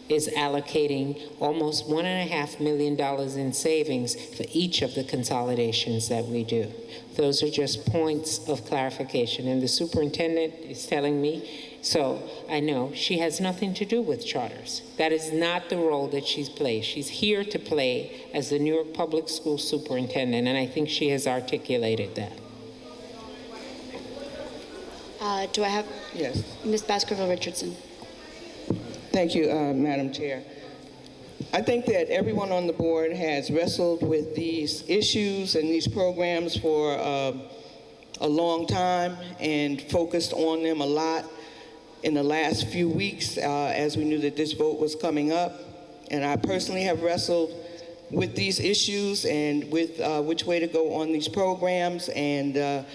is allocating almost $1.5 million in savings for each of the consolidations that we do. Those are just points of clarification. And the superintendent is telling me So I know she has nothing to do with charters. That is not the role that she's played. She's here to play as the Newark Public School Superintendent, and I think she has articulated that. Do I have Yes. Ms. Baskerville-Richardson? Thank you, Madam Chair. I think that everyone on the board has wrestled with these issues and these programs for a long time and focused on them a lot in the last few weeks as we knew that this vote was coming up. And I personally have wrestled with these issues and with which way to go on these programs. And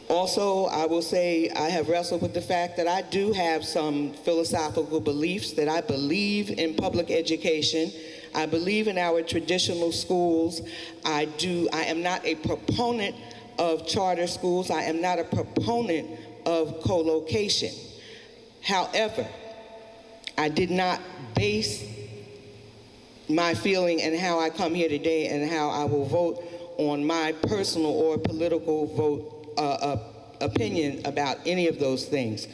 also, I will say I have wrestled with the fact that I do have some philosophical beliefs, that I believe in public education. I believe in our traditional schools. I am not a proponent of charter schools. I am not a proponent of co-location. However, I did not base my feeling and how I come here today and how I will vote on my personal or political vote opinion about any of those things.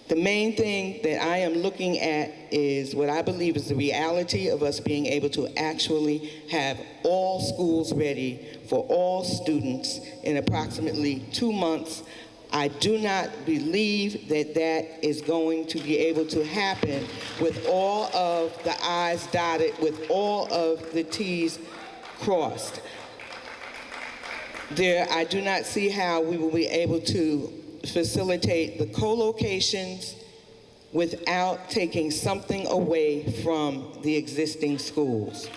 The main thing that I am looking at is what I believe is the reality of us being able to actually have all schools ready for all students in approximately 2 months. I do not believe that that is going to be able to happen with all of the I's dotted, with all of the T's crossed. I do not see how we will be able to facilitate the co-locations without taking something away from the existing schools,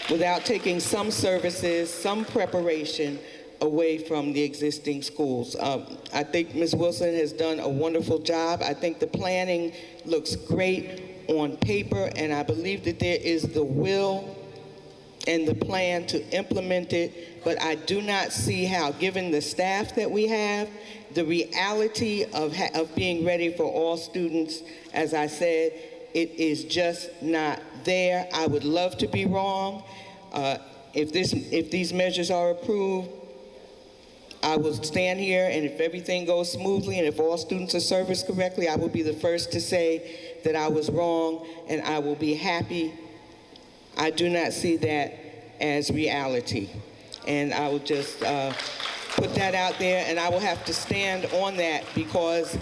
without taking some services, some preparation away from the existing schools. I think Ms. Wilson has done a wonderful job. I think the planning looks great on paper, and I believe that there is the will and the plan to implement it, but I do not see how, given the staff that we have, the reality of being ready for all students, as I said, it is just not there. I would love to be wrong. If these measures are approved, I will stand here, and if everything goes smoothly and if all students are serviced correctly, I will be the first to say that I was wrong, and I will be happy. I do not see that as reality. And I will just put that out there, and I will have to stand on that, because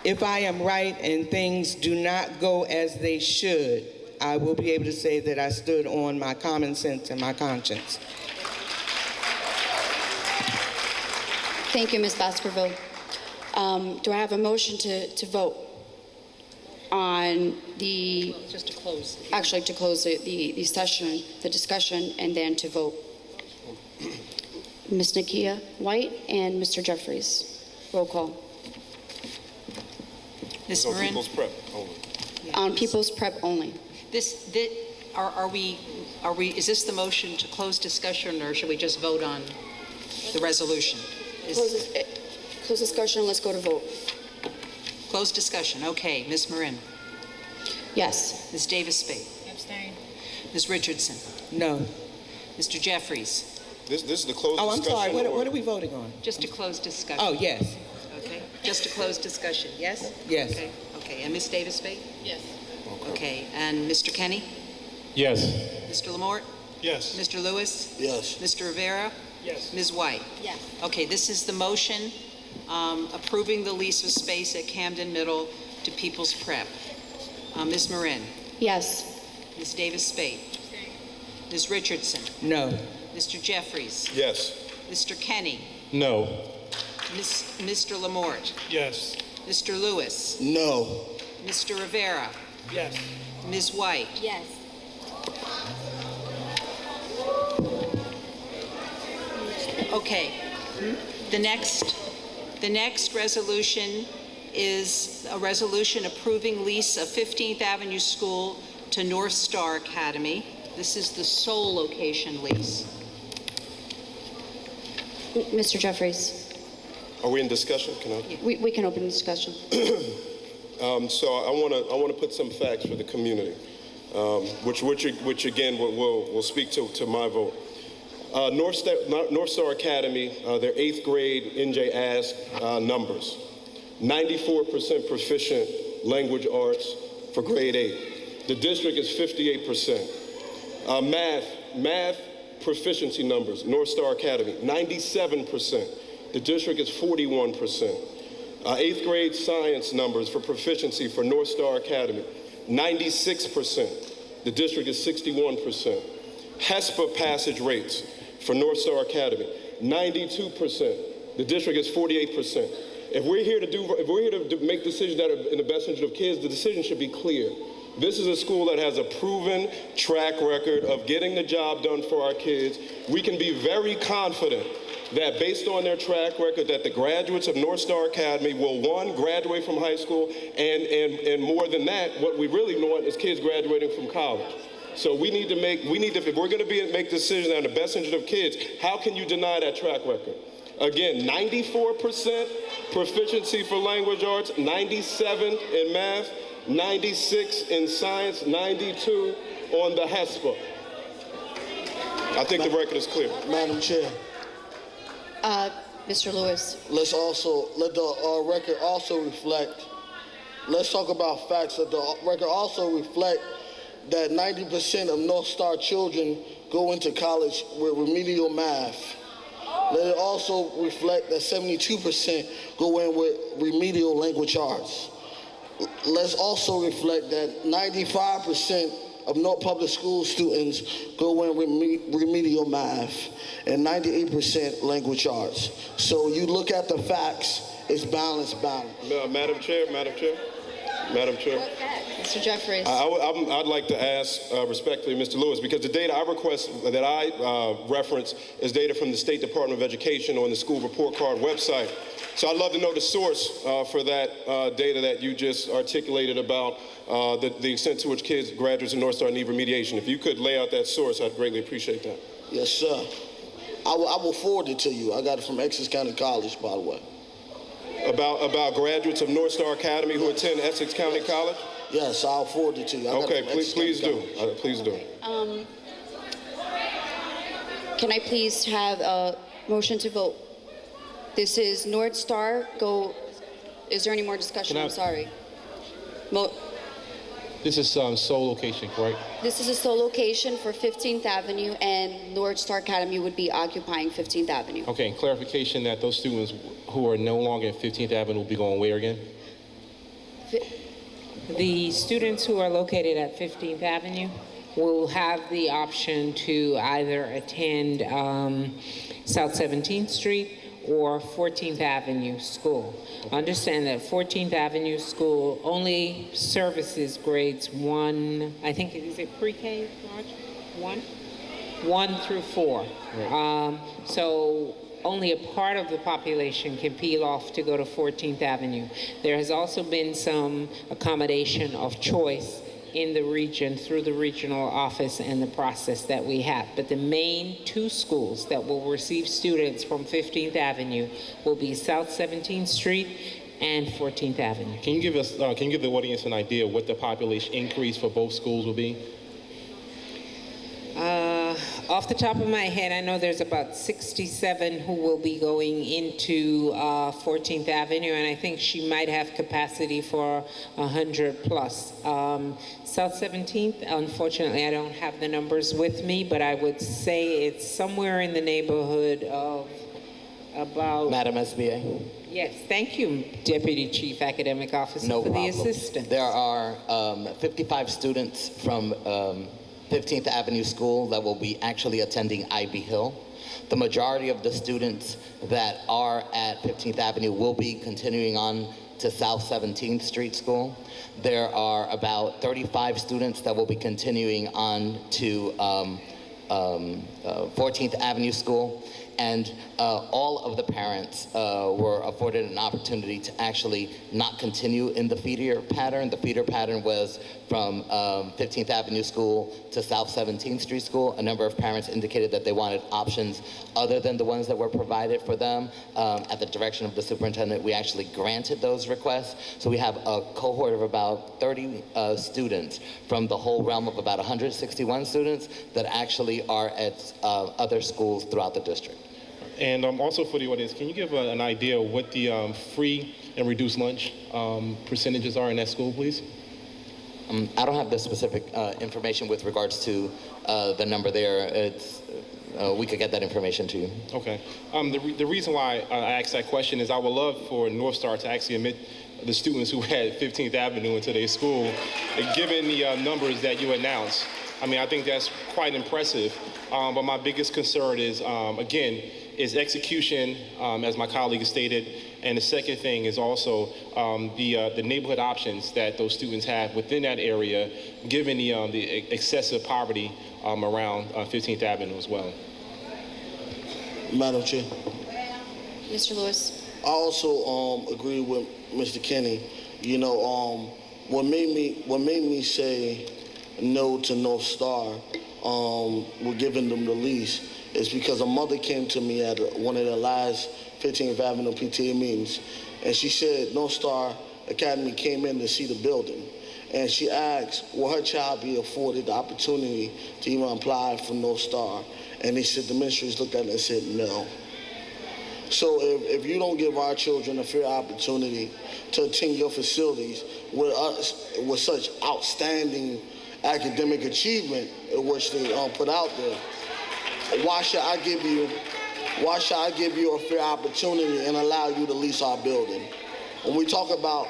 if I am right and things do not go as they should, I will be able to say that I stood on my common sense and my conscience. Thank you, Ms. Baskerville. Do I have a motion to vote on the, Just to close. actually to close the session, the discussion, and then to vote? Ms. Nakia White and Mr. Jeffries. Roll call. Ms. On Marin? people's prep only. On people's prep only. Is this the motion to close discussion, or should we just vote on the resolution? Close discussion, let's go to vote. Close discussion, okay. Ms. Marin? Yes. Ms. Davis-Spade? Abstain. Ms. Richardson? No. Mr. Jeffries? This is the closed Oh, I'm discussion. sorry, what are we voting on? Just to close discussion. Oh, yes, Okay, just to close discussion, yes? yes. Okay, and Ms. Davis-Spade? Yes. Okay, and Mr. Kenny? Yes. Mr. Lamort? Yes. Mr. Lewis? Yes. Mr. Rivera? Yes. Ms. White? Yes. Okay, this is the motion approving the lease of space at Camden Middle to People's Prep. Ms. Marin? Yes. Ms. Davis-Spade? Ms. Richardson? No. Mr. Jeffries? Yes. Mr. Kenny? No. Mr. Lamort? Yes. Mr. Lewis? No. Mr. Rivera? Yes. Ms. White? Yes. Okay. The next resolution is a resolution approving lease of 15th Avenue School to North Star Academy. This is the sole location lease. Mr. Jeffries, Are we in discussion? Can I? we can open the discussion. So I want to put some facts for the community, which again will speak to my vote. North Star Academy, their 8th grade NJ Ask numbers. 94% proficient language arts for grade 8. The district is 58%. Math proficiency numbers, North Star Academy, 97%. The district is 41%. 8th grade science numbers for proficiency for North Star Academy, 96%. The district is 61%. HESPA passage rates for North Star Academy, 92%. The district is 48%. If we're here to make decisions that are in the best interest of kids, the decision should be clear. This is a school that has a proven track record of getting the job done for our kids. We can be very confident that based on their track record that the graduates of North Star Academy will, one, graduate from high school, and more than that, what we really want is kids graduating from college. So if we're going to make decisions that are in the best interest of kids, how can you deny that track record? Again, 94% proficiency for language arts, 97 in math, 96 in science, 92 on the HESPA. I think the record is clear. Madam Chair, Mr. Lewis. let the record also reflect, let's talk about facts, let the record also reflect that 90% of North Star children go into college with remedial math. Let it also reflect that 72% go in with remedial language arts. Let's also reflect that 95% of North Public School students go in remedial math and 98% language arts. So you look at the facts, it's balanced. Madam Chair. Mr. Jeffries. I'd like to ask respectfully, Mr. Lewis, because the data I request that I reference is data from the State Department of Education on the school report card website. So I'd love to know the source for that data that you just articulated about the extent to which kids, graduates of North Star need remediation. If you could lay out that source, I'd greatly appreciate that. Yes, sir. I will forward it to you. I got it from Essex County College, by the way. About graduates of North Star Academy who attend Essex County College? Yes, I'll forward it to you. Okay, please do. Please do. Can I please have a motion to vote? This is North Star. Is there any more discussion? I'm sorry. This is sole location, correct? This is a sole location for 15th Avenue, and North Star Academy would be occupying 15th Avenue. Okay, and clarification that those students who are no longer at 15th Avenue will be going where again? The students who are located at 15th Avenue will have the option to either attend South 17th Street or 14th Avenue School. Understand that 14th Avenue School only services grades 1, I think, is it pre-K, Marge? 1 through 4. Right. So only a part of the population can peel off to go to 14th Avenue. There has also been some accommodation of choice in the region through the regional office and the process that we have. But the main 2 schools that will receive students from 15th Avenue will be South 17th Street and 14th Avenue. Can you give the audience an idea what the population increase for both schools will be? Off the top of my head, I know there's about 67 who will be going into 14th Avenue, and I think she might have capacity for 100 plus. South 17th, unfortunately, I don't have the numbers with me, but I would say it's somewhere in the neighborhood of about... Madam SBA. Yes, thank you, Deputy Chief Academic Officer, No for problem. the assistance. There are 55 students from 15th Avenue School that will be actually attending IB Hill. The majority of the students that are at 15th Avenue will be continuing on to South 17th Street School. There are about 35 students that will be continuing on to 14th Avenue School. and all of the parents were afforded an opportunity to actually not continue in the feeder pattern. The feeder pattern was from 15th Avenue School to South 17th Street School. A number of parents indicated that they wanted options other than the ones that were provided for them. At the direction of the superintendent, we actually granted those requests. So we have a cohort of about 30 students from the whole realm of about 161 students that actually are at other schools throughout the district. And also for the audience, can you give an idea of what the free and reduced lunch percentages are in that school, please? I don't have the specific information with regards to the number there. We could get that information to you. Okay. The reason why I asked that question is I would love for North Star to actually admit the students who had 15th Avenue into their school, given the numbers that you announced. I mean, I think that's quite impressive. But my biggest concern is, again, is execution, as my colleague has stated. And the second thing is also the neighborhood options that those students have within that area, given the excessive poverty around 15th Avenue as well. Madam Chair. Mr. Lewis. I also agree with Mr. Kenny. You know, what made me say no to North Star, we're giving them the lease, is because a mother came to me at one of the last 15th Avenue PTA meetings, and she said North Star Academy came in to see the building, and she asked, will her child be afforded the opportunity to even apply for North Star? And they said, the ministries looked at it and said no. So if you don't give our children a fair opportunity to attend your facilities with such outstanding academic achievement, which they put out there, why should I give you a fair opportunity and allow you to lease our building? When we talk about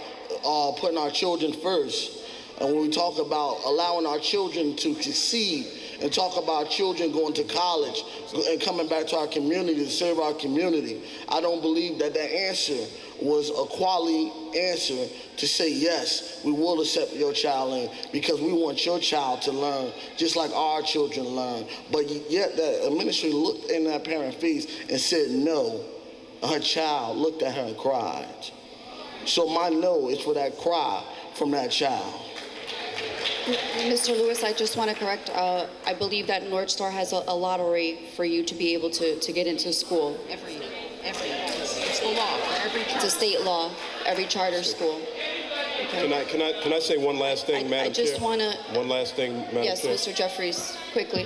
putting our children first, and when we talk about allowing our children to succeed, and talk about children going to college and coming back to our community to serve our community, I don't believe that answer was a quality answer to say, yes, we will accept your child in because we want your child to learn just like our children learn. But yet the administrator looked in that parent's face and said no. Her child looked at her and cried. So my no is for that cry from that child. Mr. Lewis, I just want to correct, I believe that North Star has a lottery for you to be able to get into school. Every it's the law for every It's a state law, every charter school. Okay. Can I say one last thing, Madam Chair? I just want to... One last thing, Madam Yes, Chair. Mr. Jeffries, quickly.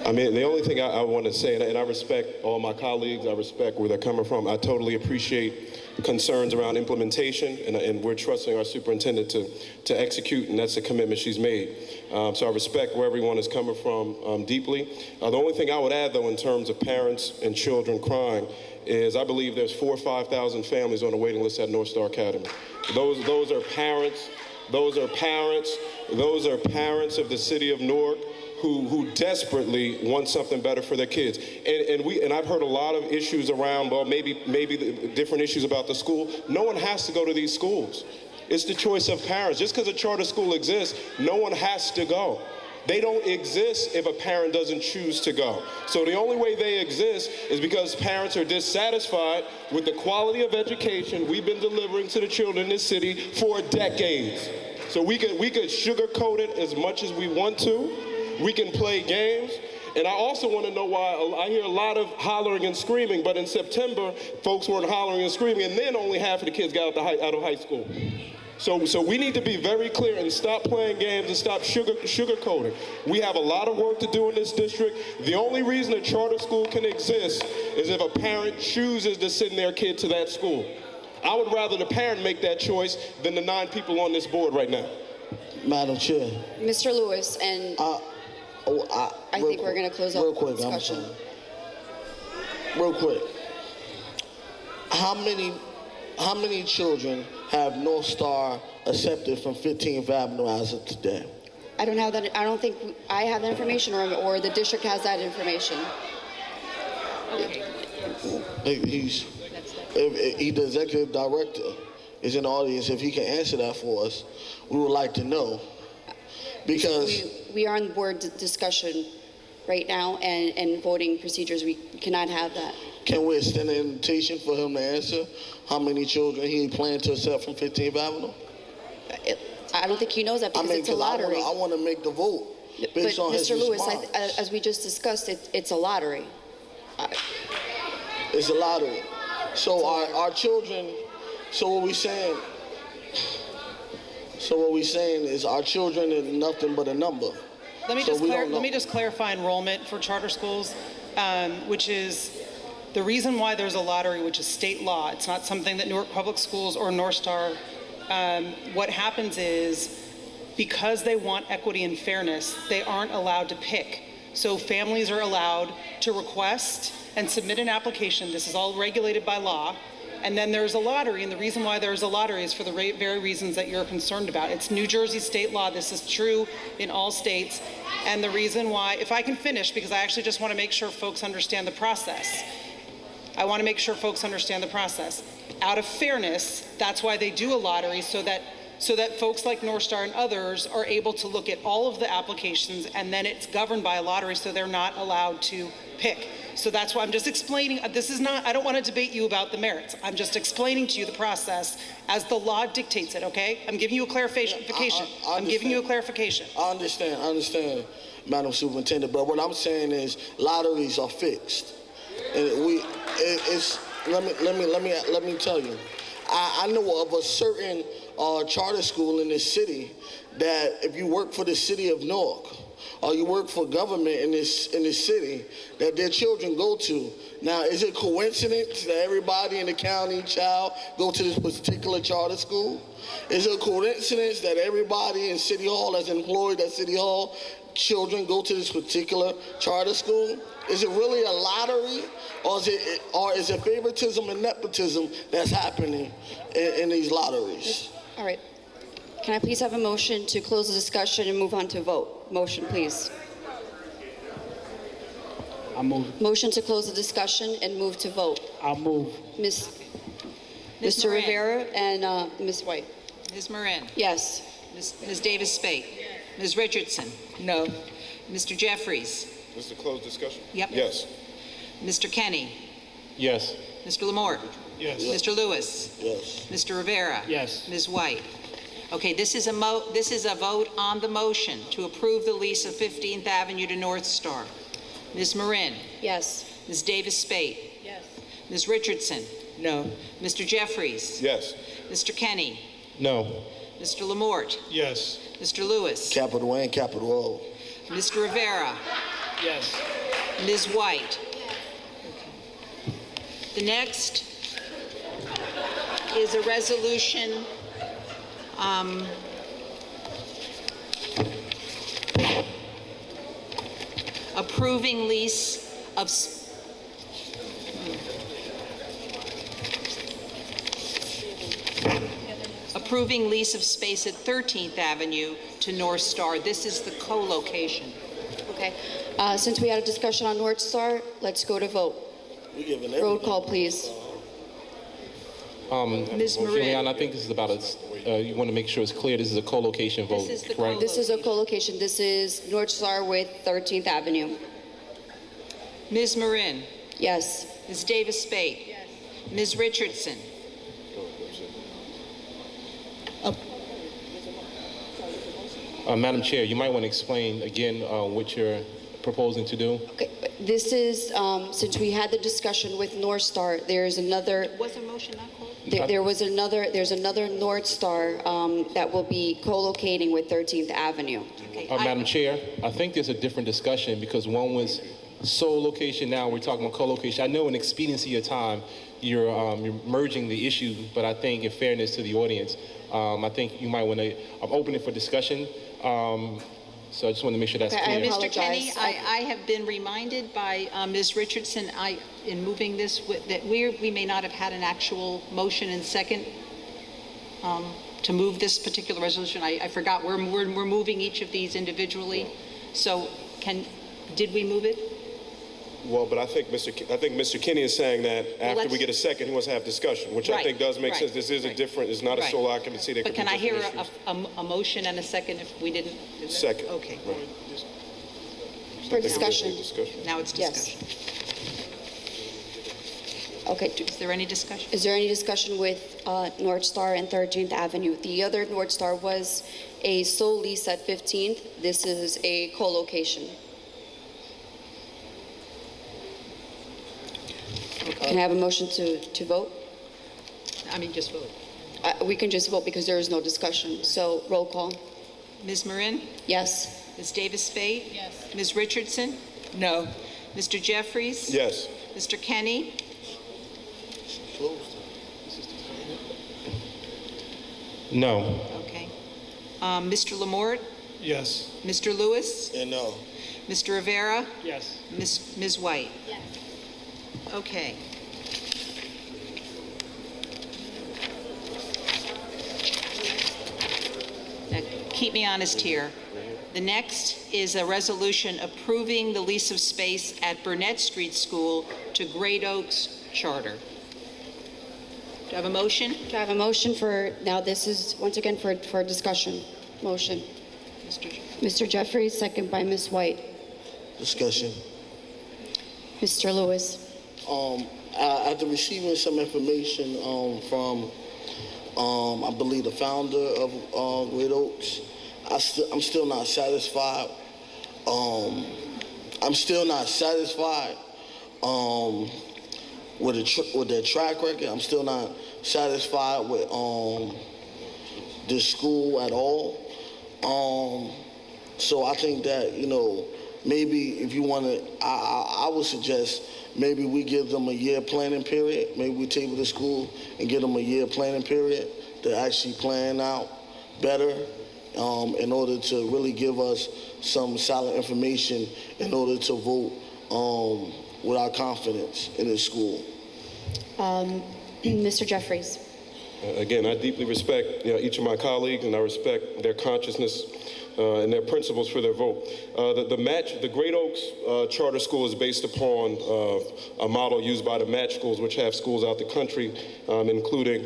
I mean, the only thing I want to say, and I respect all my colleagues, I respect where they're coming from. I totally appreciate concerns around implementation, and we're trusting our superintendent to execute, and that's a commitment she's made. So I respect where everyone is coming from deeply. The only thing I would add, though, in terms of parents and children crying, is I believe there's 4,000 or 5,000 families on the waiting list at North Star Academy. Those are parents. Those are parents. Those are parents of the city of Newark who desperately want something better for their kids. And I've heard a lot of issues around, well, maybe the different issues about the school. No one has to go to these schools. It's the choice of parents. Just because a charter school exists, no one has to go. They don't exist if a parent doesn't choose to go. So the only way they exist is because parents are dissatisfied with the quality of education we've been delivering to the children in this city for decades. So we could sugarcoat it as much as we want to. We can play games. And I also want to know why I hear a lot of hollering and screaming, but in September, folks weren't hollering and screaming, and then only half of the kids got out of high school. So we need to be very clear and stop playing games and stop sugarcoating. We have a lot of work to do in this district. The only reason a charter school can exist is if a parent chooses to send their kid to that school. I would rather the parent make that choice than the 9 people on this board right now. Madam Chair. Mr. Lewis, and I think we're going to close out the discussion. Real quick. How many children have North Star accepted from 15th Avenue as of today? I don't have that. I don't think I have that information, or the district has that information. He's the executive director is in the audience. If he can answer that for us, we would like to know. Because We are on board discussion right now, and voting procedures, we cannot have that. can we extend an invitation for him to answer how many children he planned to accept from 15th Avenue? I don't think he knows that because it's a 'cause lottery. I want to make the vote based on But his Mr. Lewis, response. as we just discussed, it's a lottery. It's a lottery. So our children, so what we saying is our children is nothing but a number. Let me So just we don't know. let me just clarify enrollment for charter schools, which is the reason why there's a lottery, which is state law. It's not something that Newark Public Schools or North Star. What happens is because they want equity and fairness, they aren't allowed to pick. So families are allowed to request and submit an application. This is all regulated by law. And then there's a lottery, and the reason why there's a lottery is for the very reasons that you're concerned about. It's New Jersey state law. This is true in all states. And the reason why, if I can finish, because I actually just want to make sure folks understand the process. I want to make sure folks understand the process. Out of fairness, that's why they do a lottery, so that folks like North Star and others are able to look at all of the applications, and then it's governed by a lottery, so they're not allowed to pick. So that's why I'm just explaining, this is not, I don't want to debate you about the merits. I'm just explaining to you the process as the law dictates it, okay? I'm giving you a clarification. I I'm giving you a clarification. I understand, Madam Superintendent, but what I'm saying is lotteries are fixed. And let me tell you, I know of a certain charter school in this city that if you work for the city of Newark, or you work for government in this city, that their children go to. Now, is it coincidence that everybody in the county child go to this particular charter school? Is it a coincidence that everybody in City Hall that's employed at City Hall, children go to this particular charter school? Is it really a lottery, or is it favoritism and nepotism that's happening in these lotteries? All right. Can I please have a motion to close the discussion and move on to vote? Motion, please. I move. Motion to close the discussion and move to vote. I'll move. Mr. Moran. Rivera and Ms. White. Ms. Marin. Yes. Ms. Davis-Spate. Ms. Richardson. No. Mr. Jeffries. This is a closed discussion? Yep. Yes. Mr. Kenny. Yes. Mr. Lamort. Yes. Mr. Lewis. Yes. Mr. Rivera. Yes. Ms. White. Okay, this is a vote on the motion to approve the lease of 15th Avenue to North Star. Ms. Marin. Yes. Ms. Davis-Spate. Yes. Ms. Richardson. No. Mr. Jeffries. Yes. Mr. Kenny. No. Mr. Lamort. Yes. Mr. Lewis. Capital A and capital O. Mr. Rivera. Yes. Ms. White. The next is a resolution approving lease of space at 13th Avenue to North Star. This is the co-location. Okay. Since we had a discussion on North Star, let's go to vote. We're giving Roll everything. call, please. Ms. Marin. Juliana, I think this is about you want to make sure it's clear, this is a co-location vote, This is the right? This is a co-location. This is North Star with 13th Avenue. Ms. Marin. Yes. Ms. Davis-Spate. Yes. Ms. Richardson. Madam Chair, you might want to explain again what you're proposing to do. Okay. This is, since we had the discussion with North Star, there's another, Was a motion not called? there's another North Star that will be co-locating with 13th Avenue. Okay. Madam Chair, I think there's a different discussion because one was sole location, now we're talking about co-location. I know in expediency of time, you're merging the issue, but I think in fairness to the audience, I think you might want to, I'm opening for discussion. So I just want to make sure that's Okay, I clear. Mr. Kenny, apologize. I have been reminded by Ms. Richardson, in moving this, that we may not have had an actual motion and second to move this particular resolution. I forgot, we're moving each of these individually. So did we move it? Well, but I think Mr. Kinney is saying that after we let's- get a second, he wants to have discussion, which I Right, think does make right, sense. This is a right, different, it's not a right. sole occupancy. There But could be can I hear different issues. a motion and a second if we didn't? is that- Second. Okay. For discussion. Now it's Yes. discussion. Okay. Is there any discussion? Is there any discussion with North Star and 13th Avenue? The other North Star was a sole lease at 15th. This is a co-location. Can I have a motion to vote? I mean, just vote. We can just vote because there is no discussion. So roll call. Ms. Marin? Yes. Ms. Davis Spade? Yes. Ms. Richardson? No. Mr. Jeffries? Yes. Mr. Kenny? No. Okay. Mr. Lamort? Yes. Mr. Lewis? And no. Mr. Rivera? Yes. Ms. White? Yes. Okay. Now, keep me honest here. The next is a resolution approving the lease of space at Burnett Street School to Great Oaks Charter. Do I have a motion? Do I have a motion for, now this is once again for discussion. Motion. Mr. Jeffries, second by Ms. White. Discussion. Mr. Lewis. After receiving some information from, I believe, the founder of Great Oaks, I'm still not satisfied. I'm still not satisfied with their track record. I'm still not satisfied with this school at all. So I think that, maybe if you want to, I would suggest maybe we give them a year planning period. Maybe we table the school and give them a year planning period to actually plan out better in order to really give us some solid information in order to vote with our confidence in this school. Mr. Jeffries. Again, I deeply respect each of my colleagues, and I respect their consciousness and their principles for their vote. The Great Oaks Charter School is based upon a model used by the match schools, which have schools out the country, including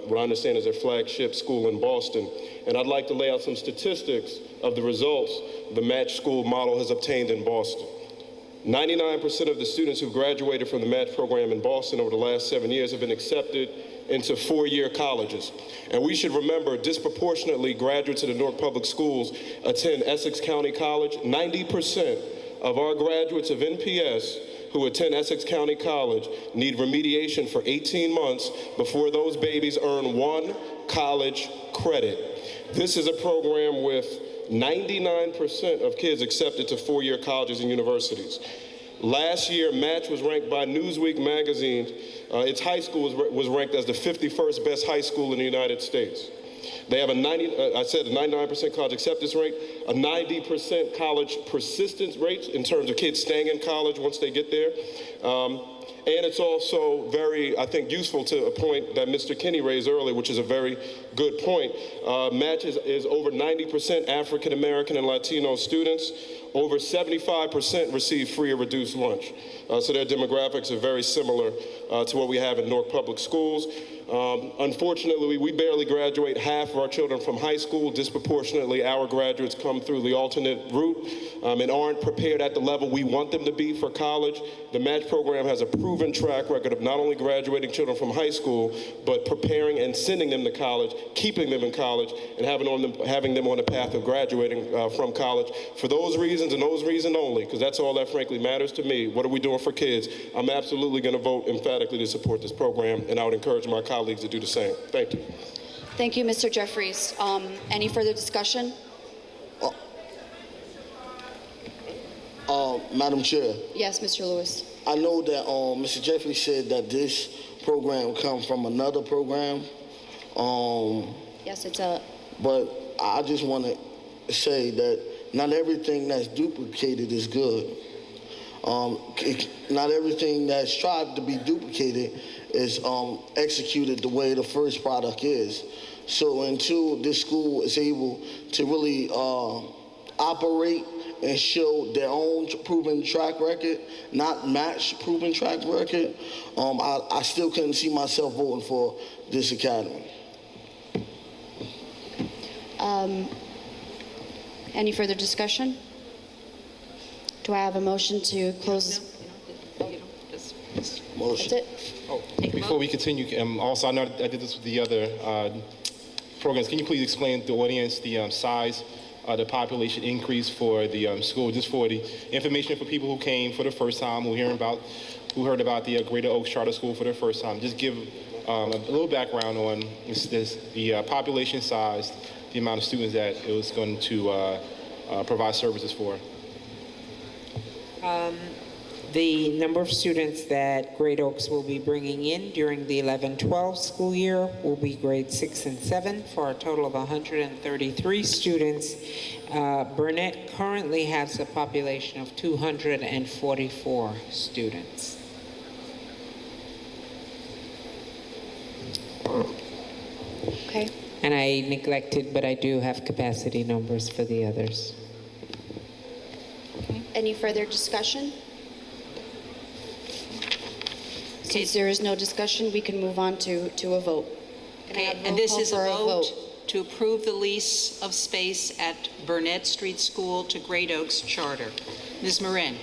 what I understand is their flagship school in Boston. And I'd like to lay out some statistics of the results the match school model has obtained in Boston. 99% of the students who graduated from the match program in Boston over the last 7 years have been accepted into four-year colleges. And we should remember, disproportionately, graduates of the Newark Public Schools attend Essex County College. 90% of our graduates of NPS who attend Essex County College need remediation for 18 months before those babies earn one college credit. This is a program with 99% of kids accepted to four-year colleges and universities. Last year, Match was ranked by Newsweek magazine. Its high school was ranked as the 51st best high school in the United States. They have a 99% college acceptance rate, a 90% college persistence rate in terms of kids staying in college once they get there. And it's also very, I think, useful to a point that Mr. Kinney raised earlier, which is a very good point. Match is over 90% African American and Latino students. Over 75% receive free or reduced lunch. So their demographics are very similar to what we have in Newark Public Schools. Unfortunately, we barely graduate half of our children from high school. Disproportionately, our graduates come through the alternate route and aren't prepared at the level we want them to be for college. The Match program has a proven track record of not only graduating children from high school, but preparing and sending them to college, keeping them in college, and having them on the path of graduating from college. For those reasons and those reasons only, because that's all that frankly matters to me, what are we doing for kids? I'm absolutely going to vote emphatically to support this program, and I would encourage my colleagues to do the same. Thank you. Thank you, Mr. Jeffries. Any further discussion? Madam Chair, Yes, Mr. Lewis. I know that Mr. Jeffries said that this program come from another program. Yes, it's a, But I just want to say that not everything that's duplicated is good. Not everything that's tried to be duplicated is executed the way the first product is. So until this school is able to really operate and show their own proven track record, not match proven track record, I still couldn't see myself voting for this academy. Any further discussion? Do I have a motion to close? Motion. That's it? Before we continue, also, I know I did this with the other programs. Can you please explain to the audience the size, the population increase for the school, just for the information for people who came for the first time, who heard about the Greater Oaks Charter School for the first time. Just give a little background on the population size, the amount of students that it was going to provide services for. The number of students that Great Oaks will be bringing in during the 11-12 school year will be grades 6 and 7 for a total of 133 students. Burnett currently has a population of 244 students. Okay. And I neglected, but I do have capacity numbers for the others. Any further discussion? Since there is no discussion, we can move on to a vote. Can I have And this roll is a call for vote to approve the lease of space at Burnett Street School to Great Oaks Charter. Ms. Marin?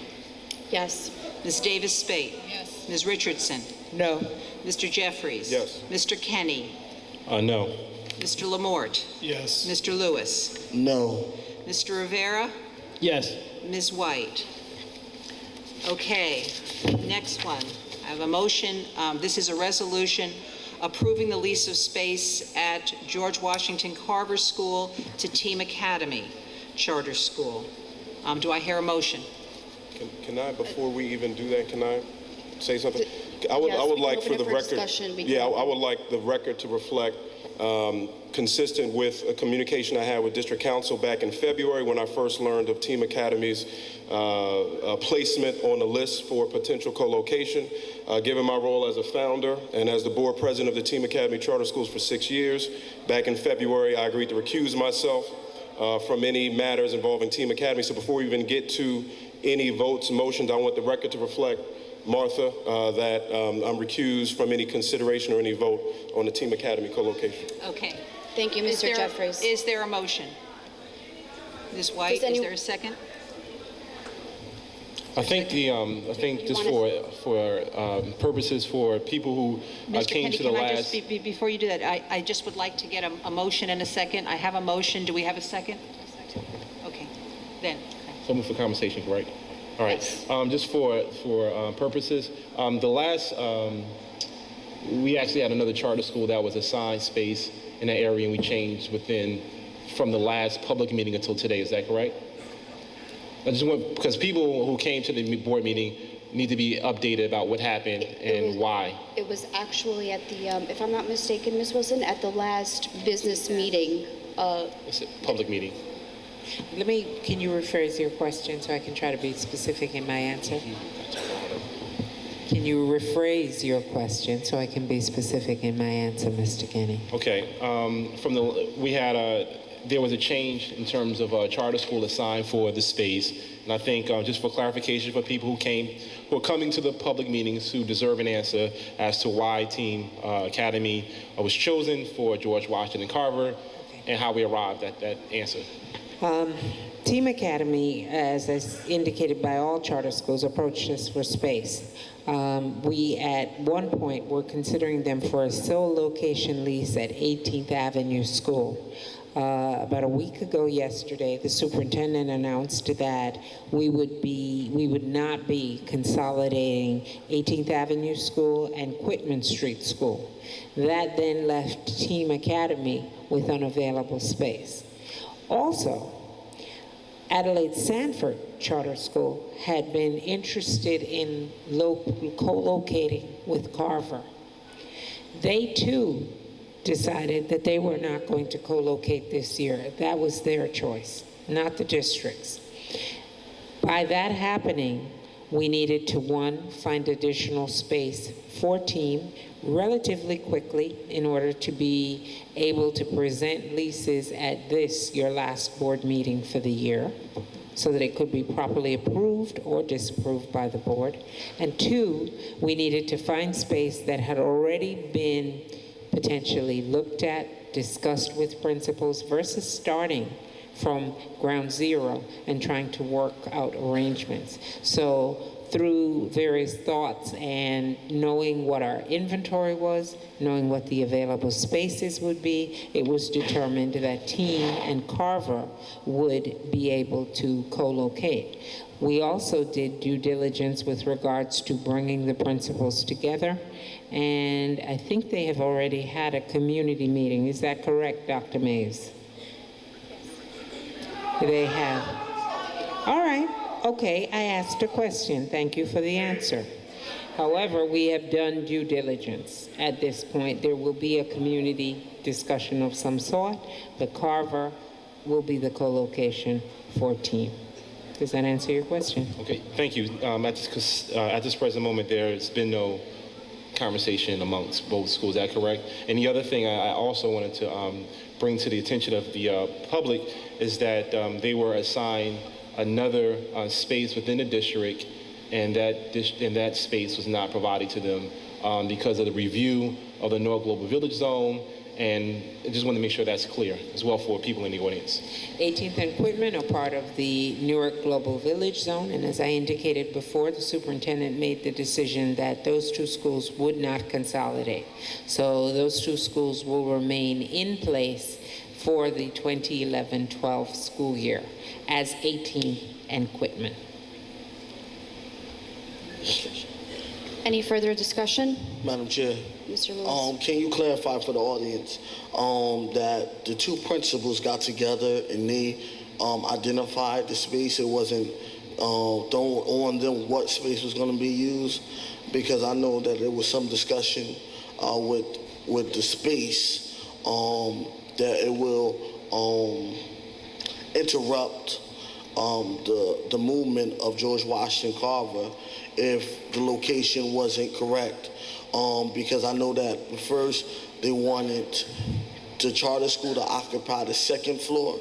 Yes. Ms. Davis-Spate? Yes. Ms. Richardson? No. Mr. Jeffries? Yes. Mr. Kenny? No. Mr. Lamort? Yes. Mr. Lewis? No. Mr. Rivera? Yes. Ms. White? Okay, next one. I have a motion. This is a resolution approving the lease of space at George Washington Carver School to Team Academy Charter School. Do I hear a motion? Can I, before we even do that, can I say something? I Yes, would we like can for open the it for record. discussion. We Yeah, can- I would like the record to reflect, consistent with a communication I had with District Council back in February when I first learned of Team Academy's placement on the list for potential co-location. Given my role as a founder and as the board president of the Team Academy Charter Schools for 6 years, back in February, I agreed to recuse myself from any matters involving Team Academy. So before we even get to any votes, motions, I want the record to reflect, Martha, that I'm recused from any consideration or any vote on the Team Academy co-location. Okay. Thank you, Mr. Jeffries. Is there a motion? Ms. White, any- is there a second? I think just for purposes for people who Mr. came Kenny, to the can I last. just, before you do that, I just would like to get a motion and a second. I have a motion. Do we have a second? Okay, then. So move for conversation, right? All right. Just for purposes, the last we actually had another charter school that was assigned space in that area, and we changed from the last public meeting until today. Is that correct? I just want, because people who came to the board meeting need to be updated about what happened and why. It was actually at the, if I'm not mistaken, Ms. Wilson, at the last business meeting. It's a public meeting. Can you rephrase your question so I can try to be specific in my answer? Can you rephrase your question so I can be specific in my answer, Mr. Kenny? Okay. There was a change in terms of a charter school assigned for the space, and I think just for clarification for people who are coming to the public meetings who deserve an answer as to why Team Academy was chosen for George Washington Carver, and how we arrived at that answer. Team Academy, as indicated by all charter schools, approached us for space. We, at one point, were considering them for a sole location lease at 18th Avenue School. About a week ago yesterday, the superintendent announced that we would not be consolidating 18th Avenue School and Quitman Street School. That then left Team Academy with unavailable space. Also, Adelaide Sanford Charter School had been interested in co-locating with Carver. They too decided that they were not going to co-locate this year. That was their choice, not the district's. By that happening, we needed to, one, find additional space for team relatively quickly in order to be able to present leases at this, your last board meeting for the year, so that it could be properly approved or disapproved by the board. And two, we needed to find space that had already been potentially looked at, discussed with principals, versus starting from ground zero and trying to work out arrangements. So through various thoughts and knowing what our inventory was, knowing what the available spaces would be, it was determined that Team and Carver would be able to co-locate. We also did due diligence with regards to bringing the principals together, and I think they have already had a community meeting. Is that correct, Dr. Mays? They have. All right. Okay, I asked a question. Thank you for the answer. However, we have done due diligence. At this point, there will be a community discussion of some sort, but Carver will be the co-location for Team. Does that answer your question? Okay, thank you. At this present moment, there's been no conversation amongst both schools. Is that correct? And the other thing I also wanted to bring to the attention of the public is that they were assigned another space within the district, and that space was not provided to them because of the review of the Norfolk Global Village Zone, and I just want to make sure that's clear as well for people in the audience. 18th and Quitman are part of the Newark Global Village Zone, and as I indicated before, the superintendent made the decision that those two schools would not consolidate. So those two schools will remain in place for the 2011-12 school year as 18th and Quitman. Any further discussion? Madam Chair, Mr. Lewis? can you clarify for the audience that the two principals got together and they identified the space? It wasn't thrown on them what space was going to be used, because I know that there was some discussion with the space that it will interrupt the movement of George Washington Carver if the location wasn't correct. Because I know that first they wanted the charter school to occupy the second floor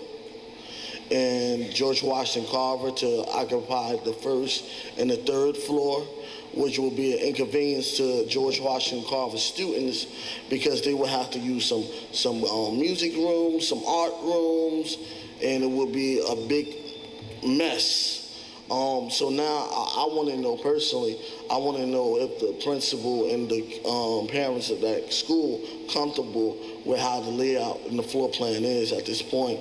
and George Washington Carver to occupy the first and the third floor, which will be an inconvenience to George Washington Carver students because they will have to use some music rooms, some art rooms, and it will be a big mess. So now I want to know personally, I want to know if the principal and the parents of that school comfortable with how the layout and the floor plan is at this point.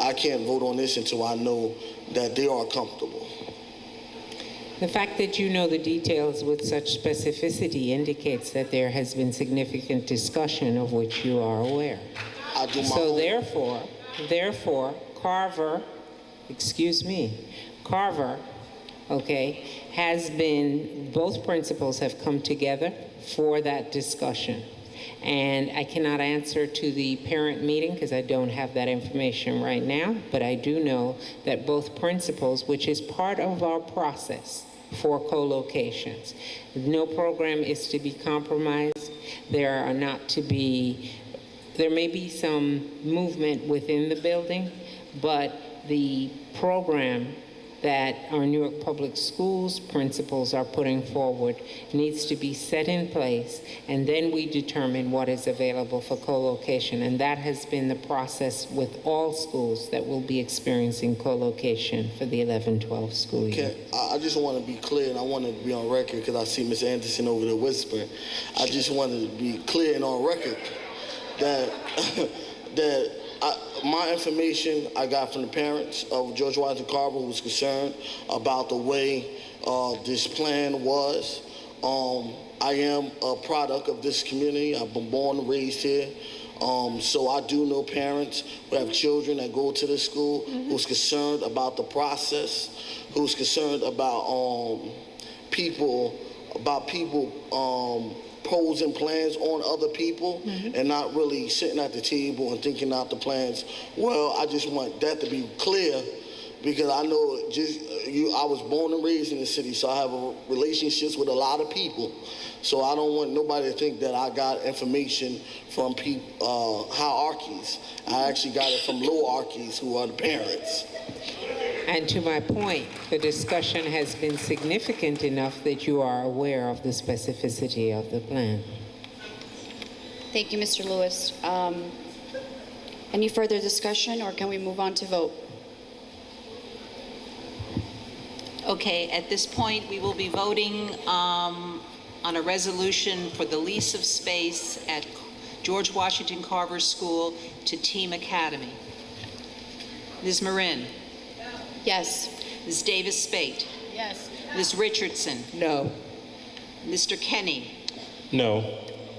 I can't vote on this until I know that they are comfortable. The fact that you know the details with such specificity indicates that there has been significant discussion of which you are aware. I do my So own. therefore, Carver, okay, has been, both principals have come together for that discussion. And I cannot answer to the parent meeting because I don't have that information right now, but I do know that both principals, which is part of our process for co-locations, no program is to be compromised. There may be some movement within the building, but the program that our Newark Public Schools principals are putting forward needs to be set in place, and then we determine what is available for co-location. And that has been the process with all schools that will be experiencing co-location for the 11-12 school year. Okay, I just want to be clear, and I want to be on record because I see Ms. Anderson over there whispering. I just wanted to be clear and on record that my information I got from the parents of George Washington Carver, who was concerned about the way this plan was. I am a product of this community. I've been born and raised here. So I do know parents who have children that go to this school who's concerned about the process, who's concerned about people posing plans on other people and not really sitting at the table and thinking out the plans. Well, I just want that to be clear because I know I was born and raised in the city, so I have relationships with a lot of people. So I don't want nobody to think that I got information from hierarchies. I actually got it from lowarchies, who are the parents. And to my point, the discussion has been significant enough that you are aware of the specificity of the plan. Thank you, Mr. Lewis. Any further discussion, or can we move on to vote? Okay, at this point, we will be voting on a resolution for the lease of space at George Washington Carver School to Team Academy. Ms. Marin? Yes. Ms. Davis-Spate? Yes. Ms. Richardson? No. Mr. Kenny? No.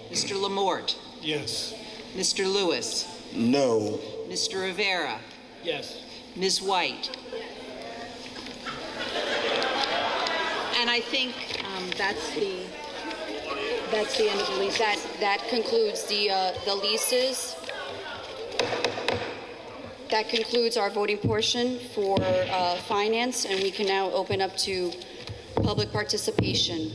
Mr. Lamort? Yes. Mr. Lewis? No. Mr. Rivera? Yes. Ms. White? And I think that's the end of the lease. That concludes the leases. That concludes our voting portion for finance, and we can now open up to public participation.